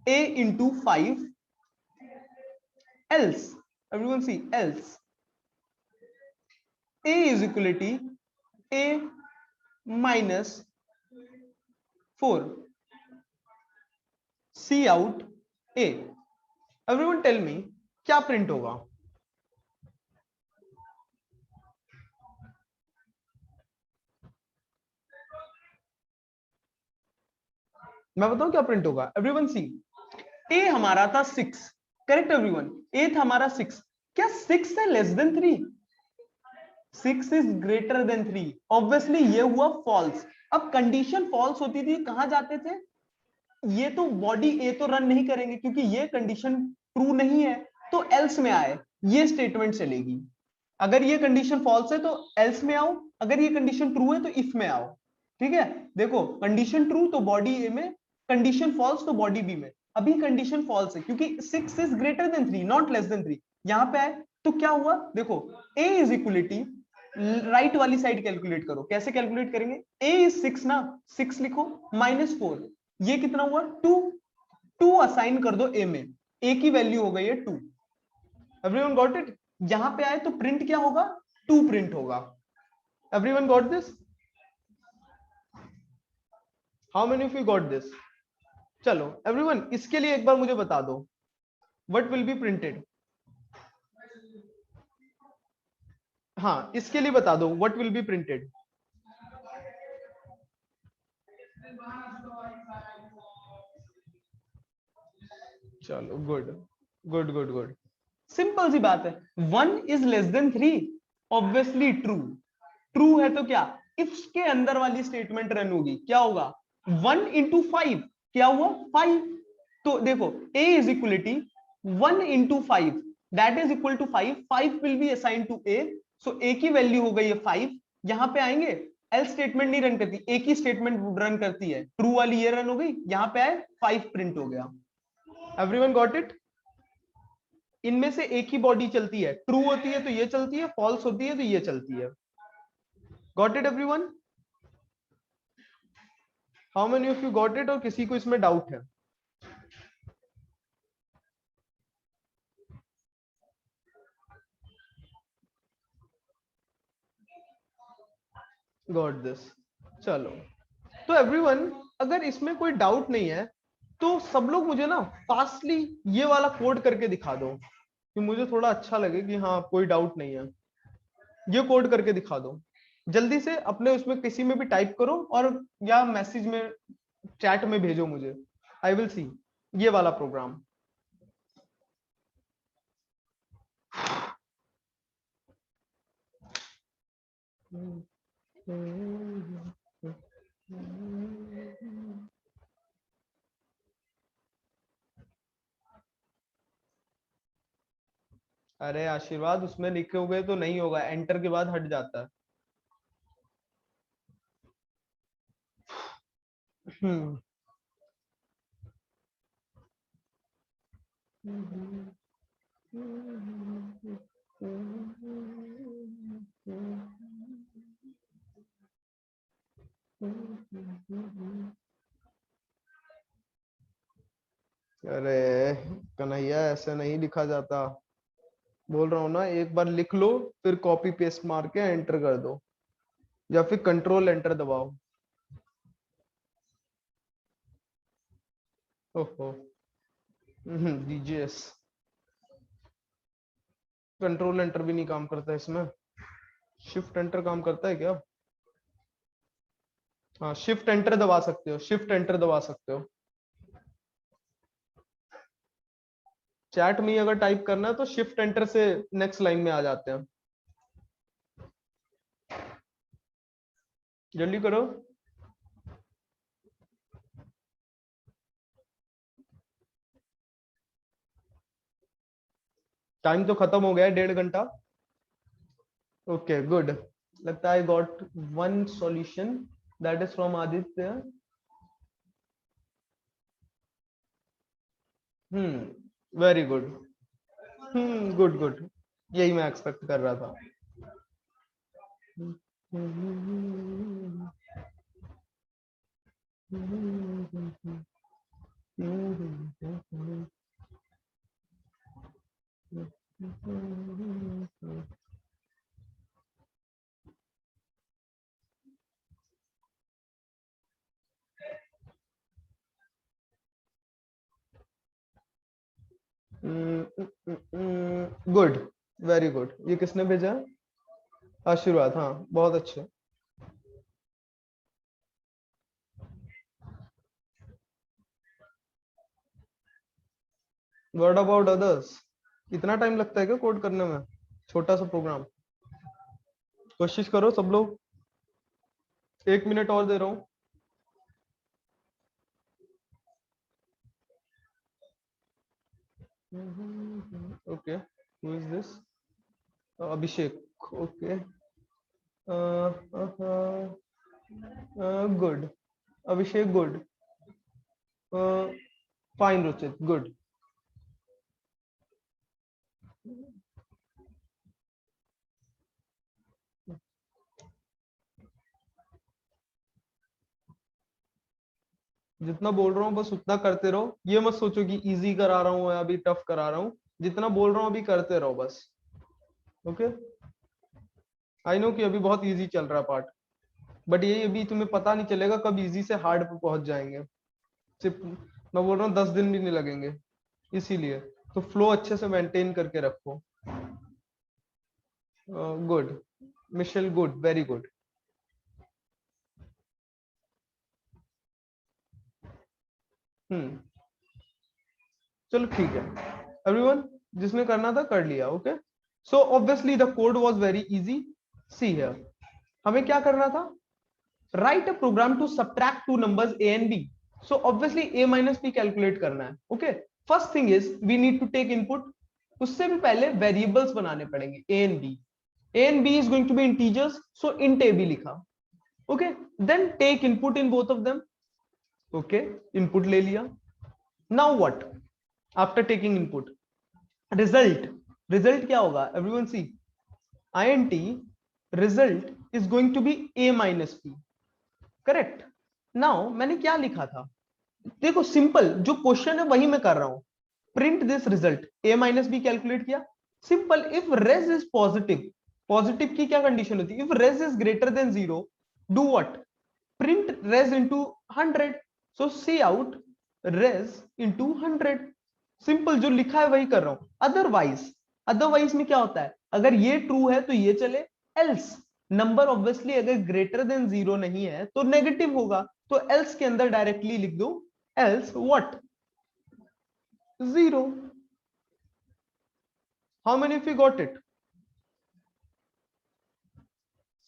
a into 5, else, everyone see, else a is equality a minus 4, see out a। everyone tell me क्या प्रिंट होगा? मैं बताऊं क्या प्रिंट होगा? एवरीवन सी, ए हमारा था 6, करेक्ट एवरीवन, ए था हमारा 6, क्या 6 है less than 3? 6 is greater then 3, obviously ये हुआ फॉल्स। अब कंडीशन फॉल्स होती थी, कहां जाते थे? ये तो बॉडी ए तो रन नहीं करेंगे क्योंकि ये कंडीशन ट्रू नहीं है, तो एल्स में आए, ये स्टेटमेंट चलेगी। अगर ये कंडीशन फॉल्स है तो एल्स में आओ, अगर ये कंडीशन ट्रू है तो इफ में आओ। ठीक है, देखो कंडीशन ट्रू तो बॉडी ए में, कंडीशन फॉल्स तो बॉडी बी में। अभी कंडीशन फॉल्स है क्योंकि 6 is greater then 3 not less than 3, यहां पे आए तो क्या हुआ, देखो a इज इक्वलिटी, राइट वाली साइड कैलकुलेट करो, कैसे कैलकुलेट करेंगे, a इज 6 ना, 6 लिखो -4, ये कितना हुआ 2, 2 असाइन कर दो a में, a की वैल्यू हो गई है 2। एवरीवन गॉट इट, यहां पे आए तो प्रिंट क्या होगा, 2 प्रिंट होगा। Everyone got this, how many of you got this? चलो एवरीवन, इसके लिए एक बार मुझे बता दो, व्हाट विल बी प्रिंटेड? हाँ, इसके लिए बता दो व्हाट विल बी प्रिंटेड। चलो good good good good, simple सी बात है, 1 is less than 3, obviously true. True है तो क्या, इफ के अंदर वाली स्टेटमेंट रन होगी, क्या होगा 1 इंटू 5, क्या हुआ 5। तो देखो a is equality 1 into 5 that is equal to 5, 5 will be assign to a, सो a की वैल्यू हो गई है 5। यहां पे आएंगे, एल स्टेटमेंट नहीं रन करती, एक ही स्टेटमेंट रन करती है, ट्रू वाली ये रन हो गई, यहां पे आए 5 प्रिंट हो गया। एवरीवन गॉट इट, इनमें से एक ही बॉडी चलती है, ट्रू होती है तो ये चलती है, फॉल्स होती है तो ये चलती है। Got it everyone? How many of you got it, और किसी को इसमें डाउट है? गॉट दिस, चलो। तो एवरीवन, अगर इसमें कोई डाउट नहीं है तो सब लोग मुझे ना फास्टली ये वाला कोड करके दिखा दो, कि मुझे थोड़ा अच्छा लगे कि हाँ कोई डाउट नहीं है। ये कोड करके दिखा दो जल्दी से, अपने उसमें किसी में भी टाइप करो और या मैसेज में चैट में भेजो मुझे, आई विल सी ये वाला प्रोग्राम। अरे आशीर्वाद, उसमें लिखोगे तो नहीं होगा, एंटर के बाद हट जाता है। हम्म अरे कन्हैया, ऐसे नहीं लिखा जाता, बोल रहा हूं ना, एक बार लिख लो, फिर कॉपी पेस्ट मार के एंटर कर दो, या फिर कंट्रोल एंटर दबाओ। ओहो, डीजीएस, कंट्रोल एंटर भी नहीं काम करता इसमें, शिफ्ट एंटर काम करता है क्या? हाँ, शिफ्ट एंटर दबा सकते हो, शिफ्ट एंटर दबा सकते हो। चैट में अगर टाइप करना है तो शिफ्ट एंटर से नेक्स्ट लाइन में आ जाते हैं। जल्दी करो। टाइम तो खत्म हो गया है, 1.5 घंटा। ओके गुड, लगता है I got one solution, that is from Aditya. Very good, good good, यही मैं एक्सपेक्ट कर रहा था। गुड, वेरी गुड, ये किसने भेजा? आशीर्वाद, हाँ बहुत अच्छे। What about others? इतना टाइम लगता है क्या कोड करने में, छोटा सा प्रोग्राम? कोशिश करो सब लोग, 1 मिनट और दे रहा हूँ। Okay, who is this? Abhishek, okay. Good. Abhishek good. Fine Ruchit good. जितना बोल रहा हूँ बस उतना करते रहो, ये मत सोचो कि इजी करा रहा हूँ या अभी टफ करा रहा हूँ. जितना बोल रहा हूँ अभी करते रहो बस. ओके. आई नो कि अभी बहुत इजी चल रहा पार्ट, बट ये अभी तुम्हें पता नहीं चलेगा कब इजी से हार्ड पे पहुंच जाएंगे. सिर्फ मैं बोल रहा हूँ 10 दिन भी नहीं लगेंगे, इसीलिए तो फ्लो अच्छे से मेंटेन करके रखो. Good. Michelle good, very good. चलो ठीक है. एवरीवन जिसने करना था कर लिया. Okay. So obviously the code was very easy. See here, हमें क्या करना था? Write a program to subtract two numbers a and b. So obviously a minus b calculate करना है. Okay. First thing is we need to take input. उससे भी पहले वेरिएबल्स बनाने पड़ेंगे a and b. a and b is going to be integers, so int a b लिखा. Okay. Then take input in both of them. Okay. Input ले लिया. Now what? After taking input, result. Result क्या होगा? Everyone see, int result is going to be a minus b. Correct. Now मैंने क्या लिखा था? देखो सिंपल, जो क्वेश्चन है वही मैं कर रहा हूं. Print this result, a minus b calculate किया. Simple. If res is positive, positive की क्या कंडीशन होती है? If res is greater than 0, do what? Print raise into 100. So cout res into 100. Simple, जो लिखा है वही कर रहा हूं. अदरवाइज, अदरवाइज में क्या होता है? अगर ये ट्रू है तो ये चले. एल्स नंबर ऑब्वियसली अगर ग्रेटर देन 0 नहीं है तो नेगेटिव होगा, तो एल्स के अंदर डायरेक्टली लिख दो. Else what? 0. How many of you got it?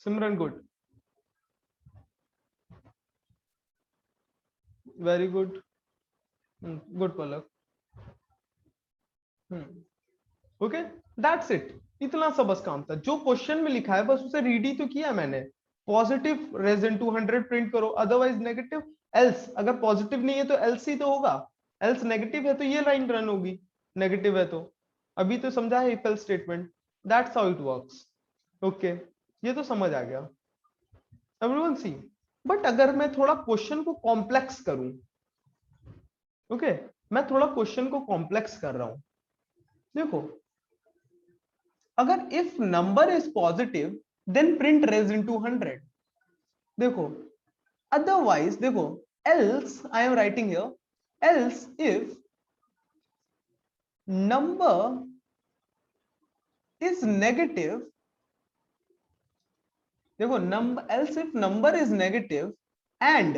Simran good, very good. Good Palak. Okay. That's it. इतना सा बस काम था. जो क्वेश्चन में लिखा है बस उसे रीड ही तो किया मैंने. पॉजिटिव रेज इन 200 प्रिंट करो, अदरवाइज नेगेटिव. एल्स अगर पॉजिटिव नहीं है तो एल्स ही तो होगा. एल्स नेगेटिव है तो ये लाइन रन होगी. नेगेटिव है तो. अभी तो समझा है if else statement. That's how it works. Okay. ये तो समझ आ गया. Everyone see. बट अगर मैं थोड़ा क्वेश्चन को कॉम्प्लेक्स करूं, ओके, मैं थोड़ा क्वेश्चन को कॉम्प्लेक्स कर रहा हूं. देखो, अगर if number is positive then print raise into 100. देखो, अदरवाइज देखो, else I am writing here, else if number is negative. देखो, number, else if number is negative and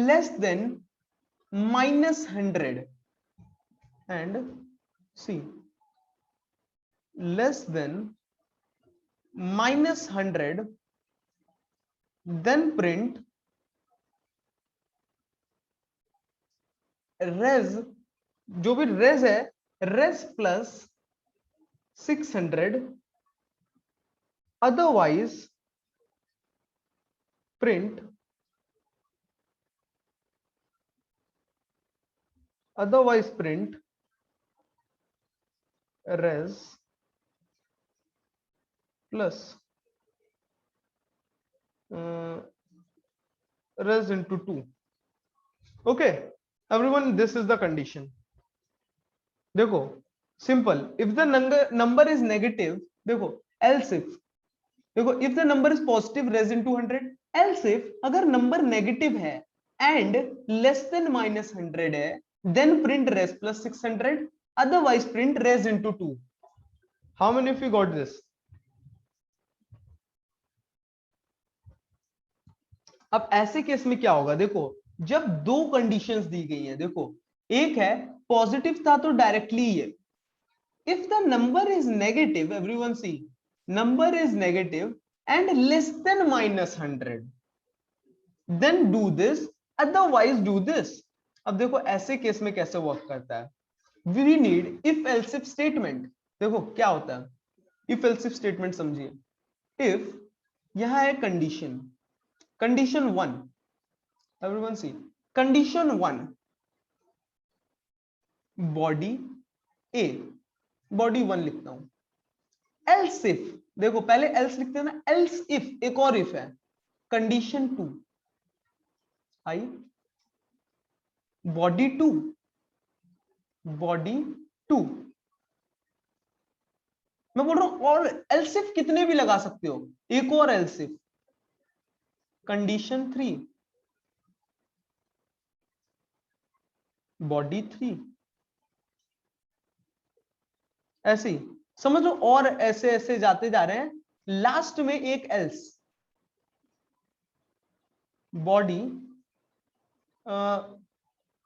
less than -100 and see less than -100, then print res. जो भी res है, res plus 600, otherwise print res plus res into 2. Okay, everyone, this is the condition. देखो simple. If the number is negative, देखो, एल्स इफ, देखो, if the number is positive raise in 200. Else if अगर नंबर नेगेटिव है एंड लेस देन -100 है, then print raise plus 600, otherwise print raise into 2. How many of you got this? अब ऐसे केस में क्या होगा? देखो, जब दो कंडीशंस दी गई हैं, देखो, एक है पॉजिटिव था तो डायरेक्टली ये. If the number is negative, everyone see, number is negative and less than -100, then do this, otherwise do this. अब देखो ऐसे केस में कैसे वर्क करता है. We need if else if statement. देखो क्या होता है इफ एल्स इफ स्टेटमेंट, समझिए. इफ यहां है condition, condition 1, everyone see, condition 1, body A, body 1 लिखता हूं, एल्स इफ, देखो पहले एल्स लिखते हैं ना, एल्स इफ एक और इफ है, कंडीशन 2 आई, बॉडी 2, बॉडी 2, मैं बोल रहा हूं, और एल्स इफ कितने भी लगा सकते हो, एक और एल्स इफ, कंडीशन 3, बॉडी 3, ऐसे ही समझो, और ऐसे ऐसे जाते जा रहे हैं, लास्ट में एक else, body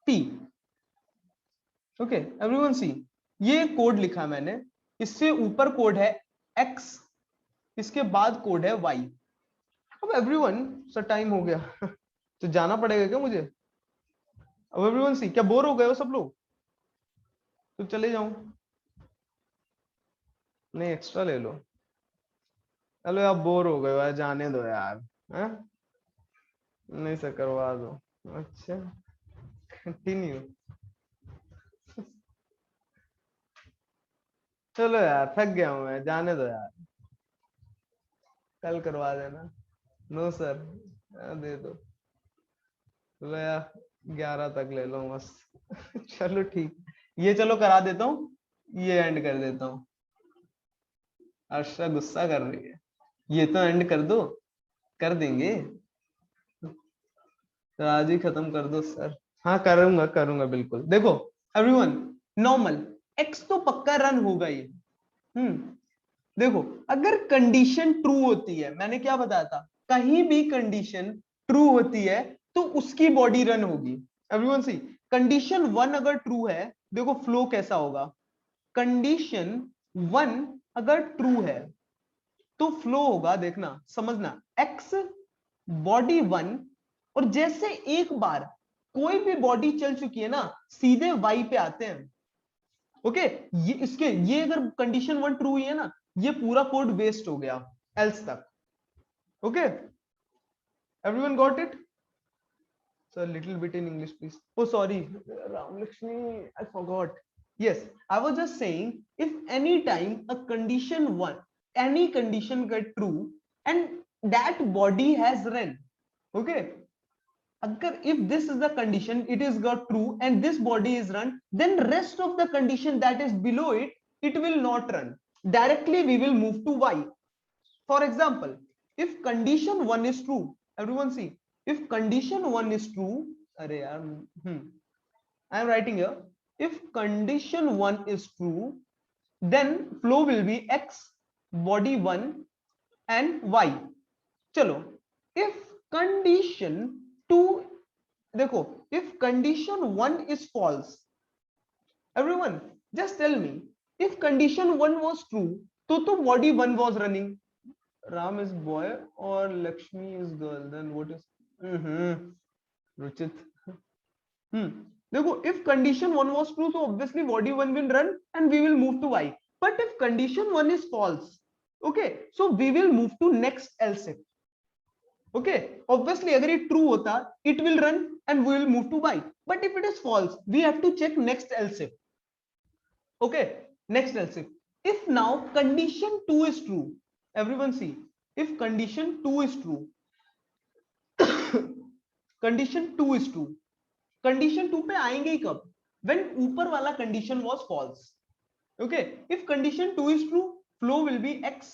P, okay everyone see, ये कोड लिखा मैंने, इससे ऊपर कोड है एक्स, इसके बाद कोड है वाई। अब एवरीवन सर टाइम हो गया तो जाना पड़ेगा क्या मुझे? अब एवरीवन सी, क्या बोर हो गए हो सब लोग? तो चले जाऊं? नहीं एक्स्ट्रा ले लो। चलो आप बोर हो गए हो यार, जाने दो यार, है? नहीं सर करवा दो। अच्छा कंटिन्यू। चलो यार थक गया हूं मैं, जाने दो यार, कल करवा देना। नो सर दे दो, चलो यार 11 तक ले लो बस चलो ठीक, ये चलो करा देता हूँ, ये एंड कर देता हूँ। अर्षा गुस्सा कर रही है, ये तो एंड कर दो, कर देंगे तो आज ही खत्म कर दो सर। हाँ करूंगा करूंगा बिल्कुल। देखो एवरीवन, नॉर्मल एक्स तो पक्का रन होगा ही। देखो अगर कंडीशन ट्रू होती है, मैंने क्या बताया था, कहीं भी कंडीशन ट्रू होती है तो उसकी बॉडी रन होगी। एवरीवन सी, कंडीशन 1 अगर ट्रू है, देखो फ्लो कैसा होगा, कंडीशन 1 अगर ट्रू है तो फ्लो होगा, देखना समझना, एक्स बॉडी 1, और जैसे एक बार कोई भी बॉडी चल चुकी है ना, सीधे वाई पे आते हैं। ओके ये इसके, ये अगर कंडीशन 1 ट्रू हुई है ना, ये पूरा कोड वेस्ट हो गया एल्स तक। Okay everyone got it? Sir little bit in English please. Oh sorry Ram Lakshmi, I forgot. yes, I was just saying, if any time a condition 1, any condition get true and that body has run, okay, agar if this is the condition, it is got true and this body is run, then rest of the condition that is below it will not run, directly we will move to y. For example, if condition 1 is true, everyone see, if condition 1 is true, are yaar, I am writing here, if condition 1 is true, then flow will be x body 1 and y. चलो if condition 2, देखो if condition 1 is false, everyone just tell me, if condition 1 was true तो body 1 was running, Ram is boy or Lakshmi is girl, then what is Ruchit? देखो if condition 1 was true so obviously body 1 will run and we will move to y, but if condition 1 is false, okay, so we will move to next else if. Okay, obviously agar it true hota it will run and we will move to y, but if it is false we have to check next else if. Okay, next else if now condition 2 is true, everyone see, if condition 2 is true condition 2 is true, condition 2 पे आएंगे ही कब, व्हेन ऊपर वाला condition was false. Okay if condition 2 is true, flow will be x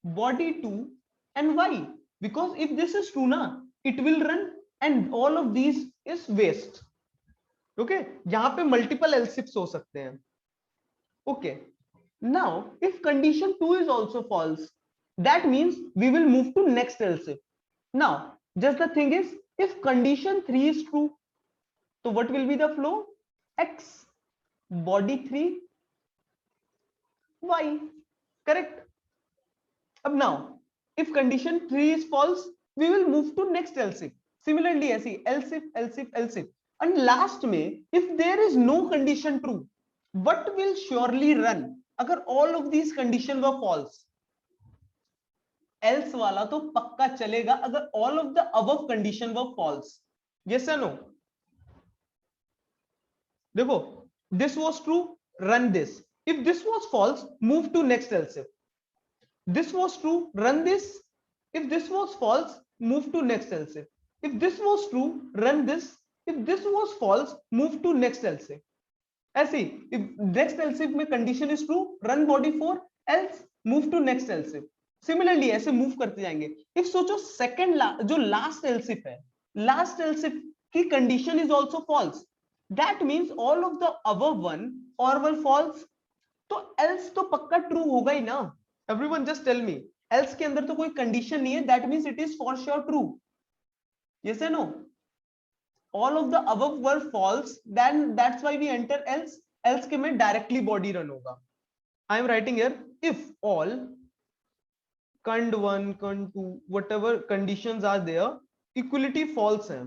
body 2 and y, because if this is true ना, it will run and all of this is waste. Okay यहां पे मल्टीपल एल्सिफ्स हो सकते हैं। Okay now if condition 2 is also false, that means we will move to next else if. Now just the thing is, if condition 3 is true, so what will be the flow? X body 3 y, correct? Ab now if condition 3 is false, we will move to next else if. Similarly ऐसे else if, else if, else if, and last में if there is no condition true, what will surely run अगर all of these condition were false? Else वाला तो पक्का चलेगा अगर all of the above condition were false. Yes या नो? देखो, this was true, run this. If this was false, move to next else if. This was true, run this. If this was false, move to next else if. If this was true, run this. If this was false, move to next else if. ऐसे ही, if next else if में condition is true, run body for else, move to next else if. Similarly ऐसे move करते जाएंगे। if सोचो second जो last else if है, last else if की condition is also false, that means all of the above one or were false, तो else तो पक्का true होगा ही ना। Everyone just tell me, else के अंदर तो कोई कंडीशन नहीं है, that means it is for sure true. Yes or no? All of the above were false, then that's why we enter else. Else के में directly body run होगा। I am writing here, if all cond 1 cond 2 whatever conditions are there, equality false है,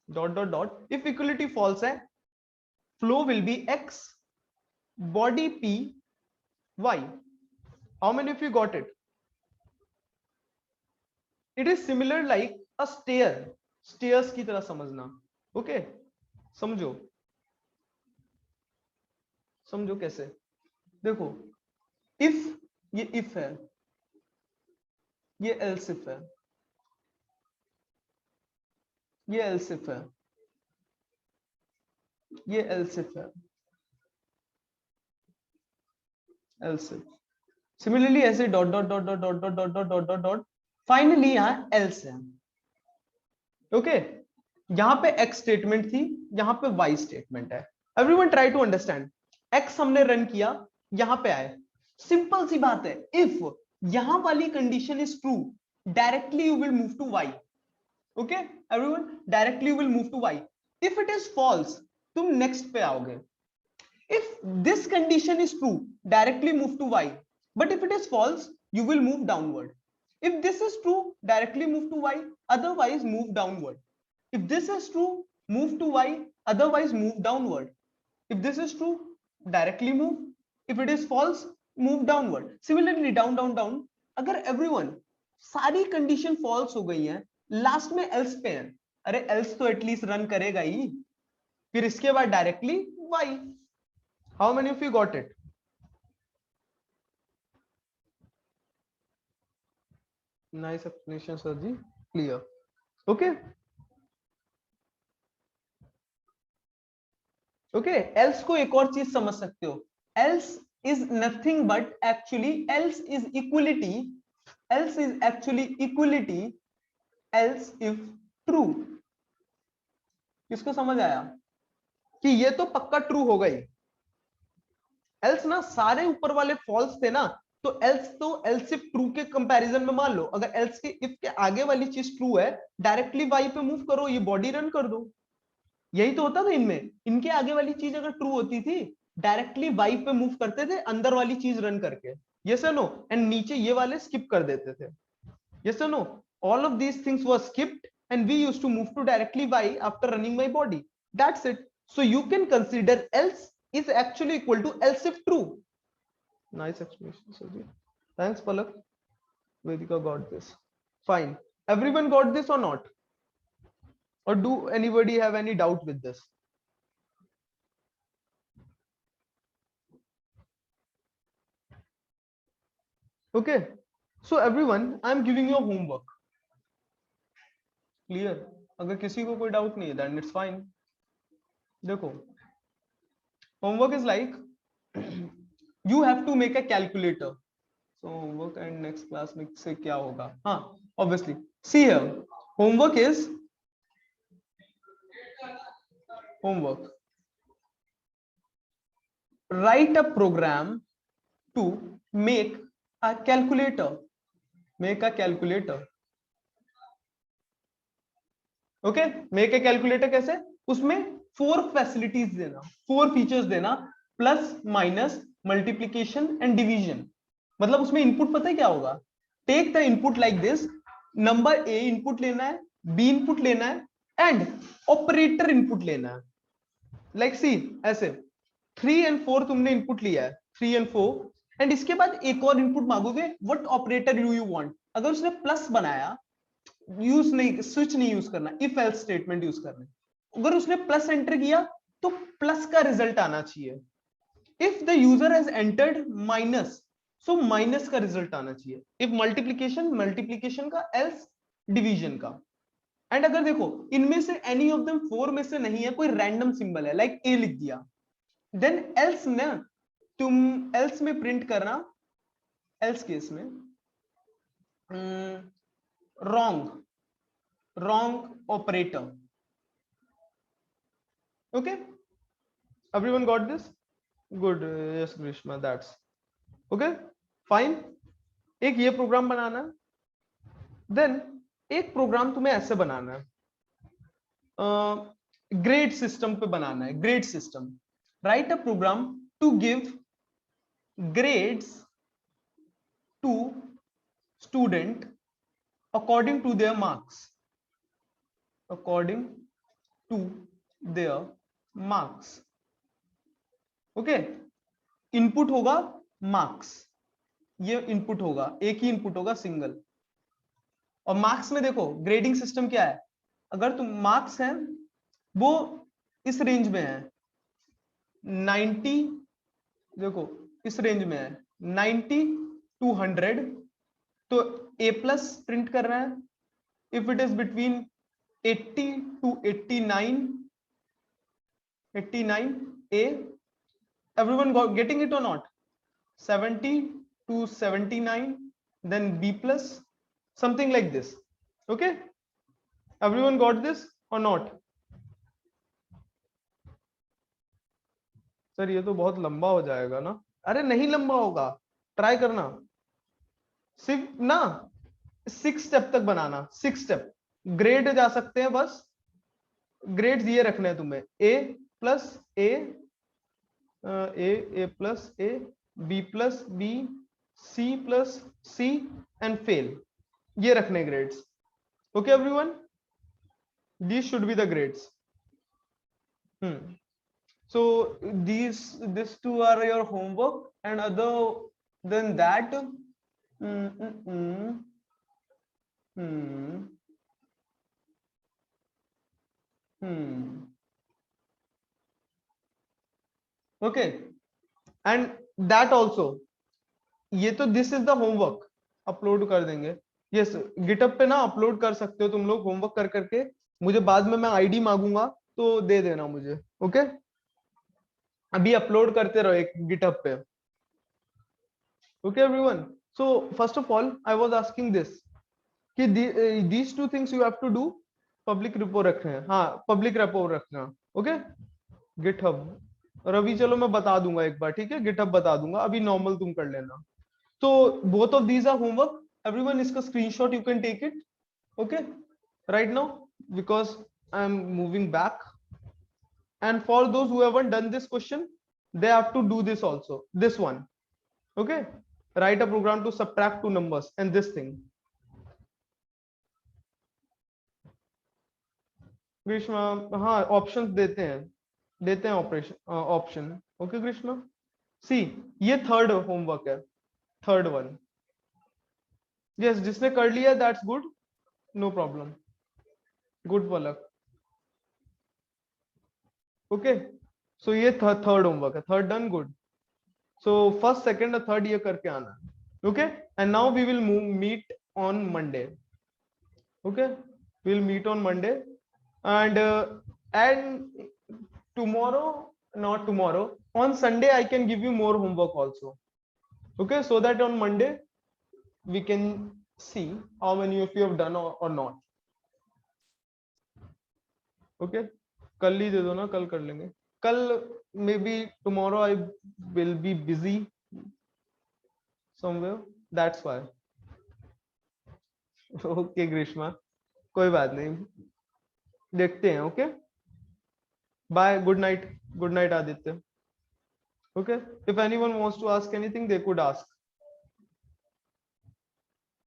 dot dot dot, if equality false है, flow will be x, body p, y. How many of you got it? It is similar like a stair. Stairs की तरह समझना। Okay? समझो। समझो कैसे? देखो, if ये if है, ये else if है, ये else if है, ये else if है, else if। Similarly ऐसे dot dot dot dot dot dot dot dot dot dot dot, finally यहाँ else है। Okay? यहाँ पे x स्टेटमेंट थी, यहाँ पे y स्टेटमेंट है। Everyone try to understand. x हमने रन किया, यहाँ पे आए, सिंपल सी बात है, if यहाँ वाली condition is true, directly you will move to y. Okay? Everyone, directly you will move to y. If it is false, तुम next पे आओगे. If this condition is true, directly move to y. But if it is false, you will move downward. If this is true, directly move to y, otherwise move downward. If this is true, move to y, otherwise move downward. If this is true, directly move. If it is false, move downward. Similarly, down down down, अगर everyone सारी condition false हो गई हैं, लास्ट में else पे है, अरे else तो एटलीस्ट रन करेगा ही, फिर इसके बाद directly y. How many of you got it? Nice explanation, sir ji. Clear. Okay. Okay. Else को एक और चीज समझ सकते हो. Else is nothing but actually else is equality. Else is actually equality. Else if true. किसको समझ आया कि ये तो पक्का ट्रू हो गई? एल्स ना सारे ऊपर वाले फॉल्स थे ना, तो एल्स इफ ट्रू के कंपैरिजन में मान लो, अगर एल्स के इफ के आगे वाली चीज ट्रू है, डायरेक्टली वाई पे मूव करो, ये बॉडी रन कर दो। यही तो होता था इनमें, इनके आगे वाली चीज अगर ट्रू होती थी, डायरेक्टली वाई पे मूव करते थे अंदर वाली चीज रन करके। यस और नो? एंड नीचे ये वाले स्किप कर देते थे। यस और no? All of these things were skipped and we used to move to directly y after running my body. That's it. So you can consider else is actually equal to else if true. Nice explanation, Saji. Thanks, Palak. Vedika got this. Fine. Everyone got this or not? Or do anybody have any doubt with this? Okay. So everyone, I'm giving you homework. Clear? अगर किसी को कोई डाउट नहीं है देन इट्स फाइन। देखो, homework is like you have to make a calculator. So homework and next class में से क्या होगा? हाँ, obviously see here, homework is homework, write a program to make a calculator. Make a calculator. Okay, make a calculator कैसे? उसमें 4 फैसिलिटीज देना, 4 फीचर्स देना, plus minus multiplication and division. मतलब उसमें इनपुट पता है क्या होगा? Take the input like this, number A input लेना है, बी इनपुट लेना है एंड ऑपरेटर इनपुट लेना है। लाइक सी ऐसे 3 and 4 तुमने इनपुट लिया है, 3 and 4, एंड इसके बाद एक और इनपुट मांगोगे, what operator do you want. अगर उसने प्लस बनाया, यूज नहीं, स्विच नहीं यूज करना, इफ एल्स स्टेटमेंट यूज करना। अगर उसने प्लस एंटर किया तो प्लस का रिजल्ट आना चाहिए। If the user has entered minus, so minus का रिजल्ट आना चाहिए। इफ मल्टीप्लीकेशन, मल्टीप्लीकेशन का, एल्स डिवीजन का। एंड अगर देखो इनमें से एनी ऑफ देम फोर में से नहीं है, कोई रैंडम सिंबल है, लाइक ए लिख दिया, देन एल्स ना, तुम एल्स में प्रिंट करना, एल्स केस में wrong operator. Okay, everyone got this? Good, yes Grishma, that's okay, fine. एक ये प्रोग्राम बनाना है, देन एक प्रोग्राम तुम्हें ऐसे बनाना है, ग्रेड सिस्टम पे बनाना है, grade system. Write a program to give grades to student according to their marks, according to their marks। Okay, input होगा मार्क्स, ये इनपुट होगा, एक ही इनपुट होगा, सिंगल। और मार्क्स में देखो ग्रेडिंग सिस्टम क्या है, अगर तुम मार्क्स हैं वो इस रेंज में है 90, देखो इस रेंज में है 90 to 100, तो ए प्लस प्रिंट कर रहा है। If it is between 80 to 89, 89 A, everyone getting it or not? 70 to 79, then b plus, something like this। okay, everyone got this or not? Sir ये तो बहुत लंबा हो जाएगा ना। अरे नहीं लंबा होगा, ट्राई करना, सिर्फ ना 6 स्टेप तक बनाना, 6 स्टेप। ग्रेड जा सकते हैं, बस ग्रेड्स ये रखने हैं तुम्हें, A plus A, A plus A, B plus B, C plus C and fail, ये रखने grades. Okay everyone, these should be the grades. So these two are your homework, and other than that, okay, and that also, ये तो this is the homework, upload कर देंगे। यस, गिटअप पे ना अपलोड कर सकते हो तुम लोग होमवर्क कर करके, मुझे बाद में मैं आईडी मांगूंगा तो दे देना मुझे। ओके, अभी अपलोड करते रहो एक गिटअप पे। Okay everyone, so first of all I was asking this कि these two things you have to do. Public repo रखना है, हाँ पब्लिक रिपो रखना। ओके, गिटहब रवि, चलो मैं बता दूंगा एक बार, ठीक है, गिटहब बता दूंगा, अभी नॉर्मल तुम कर लेना। So both of these are homework. Everyone, इसका screenshot you can take it. Okay, right now, because I'm moving back. And for those who haven't done this question, they have to do this also. This one. Okay, write a program to subtract two numbers and this thing. ग्रीष्मा, हाँ ऑप्शंस देते हैं ऑप्शन। ओके ग्रीष्मा, सी ये थर्ड होमवर्क है, थर्ड वन। यस, जिसने कर लिया that's good, no problem, good Palak. Okay, so ये थर्ड होमवर्क है, third done, good. So first second और थर्ड ये करके आना है। Okay, and now we will meet on Monday. Okay, we will meet on Monday and tomorrow, not tomorrow, on Sunday I can give you more homework also। okay, so that on Monday we can see how many of you have done or not। okay, कल ही दे दो ना, कल कर लेंगे। कल maybe tomorrow I will be busy somewhere, that's why। okay ग्रीष्मा, कोई बात नहीं, देखते हैं। Okay, bye, good night, good night Aditya. okay, if anyone wants to ask anything they could ask।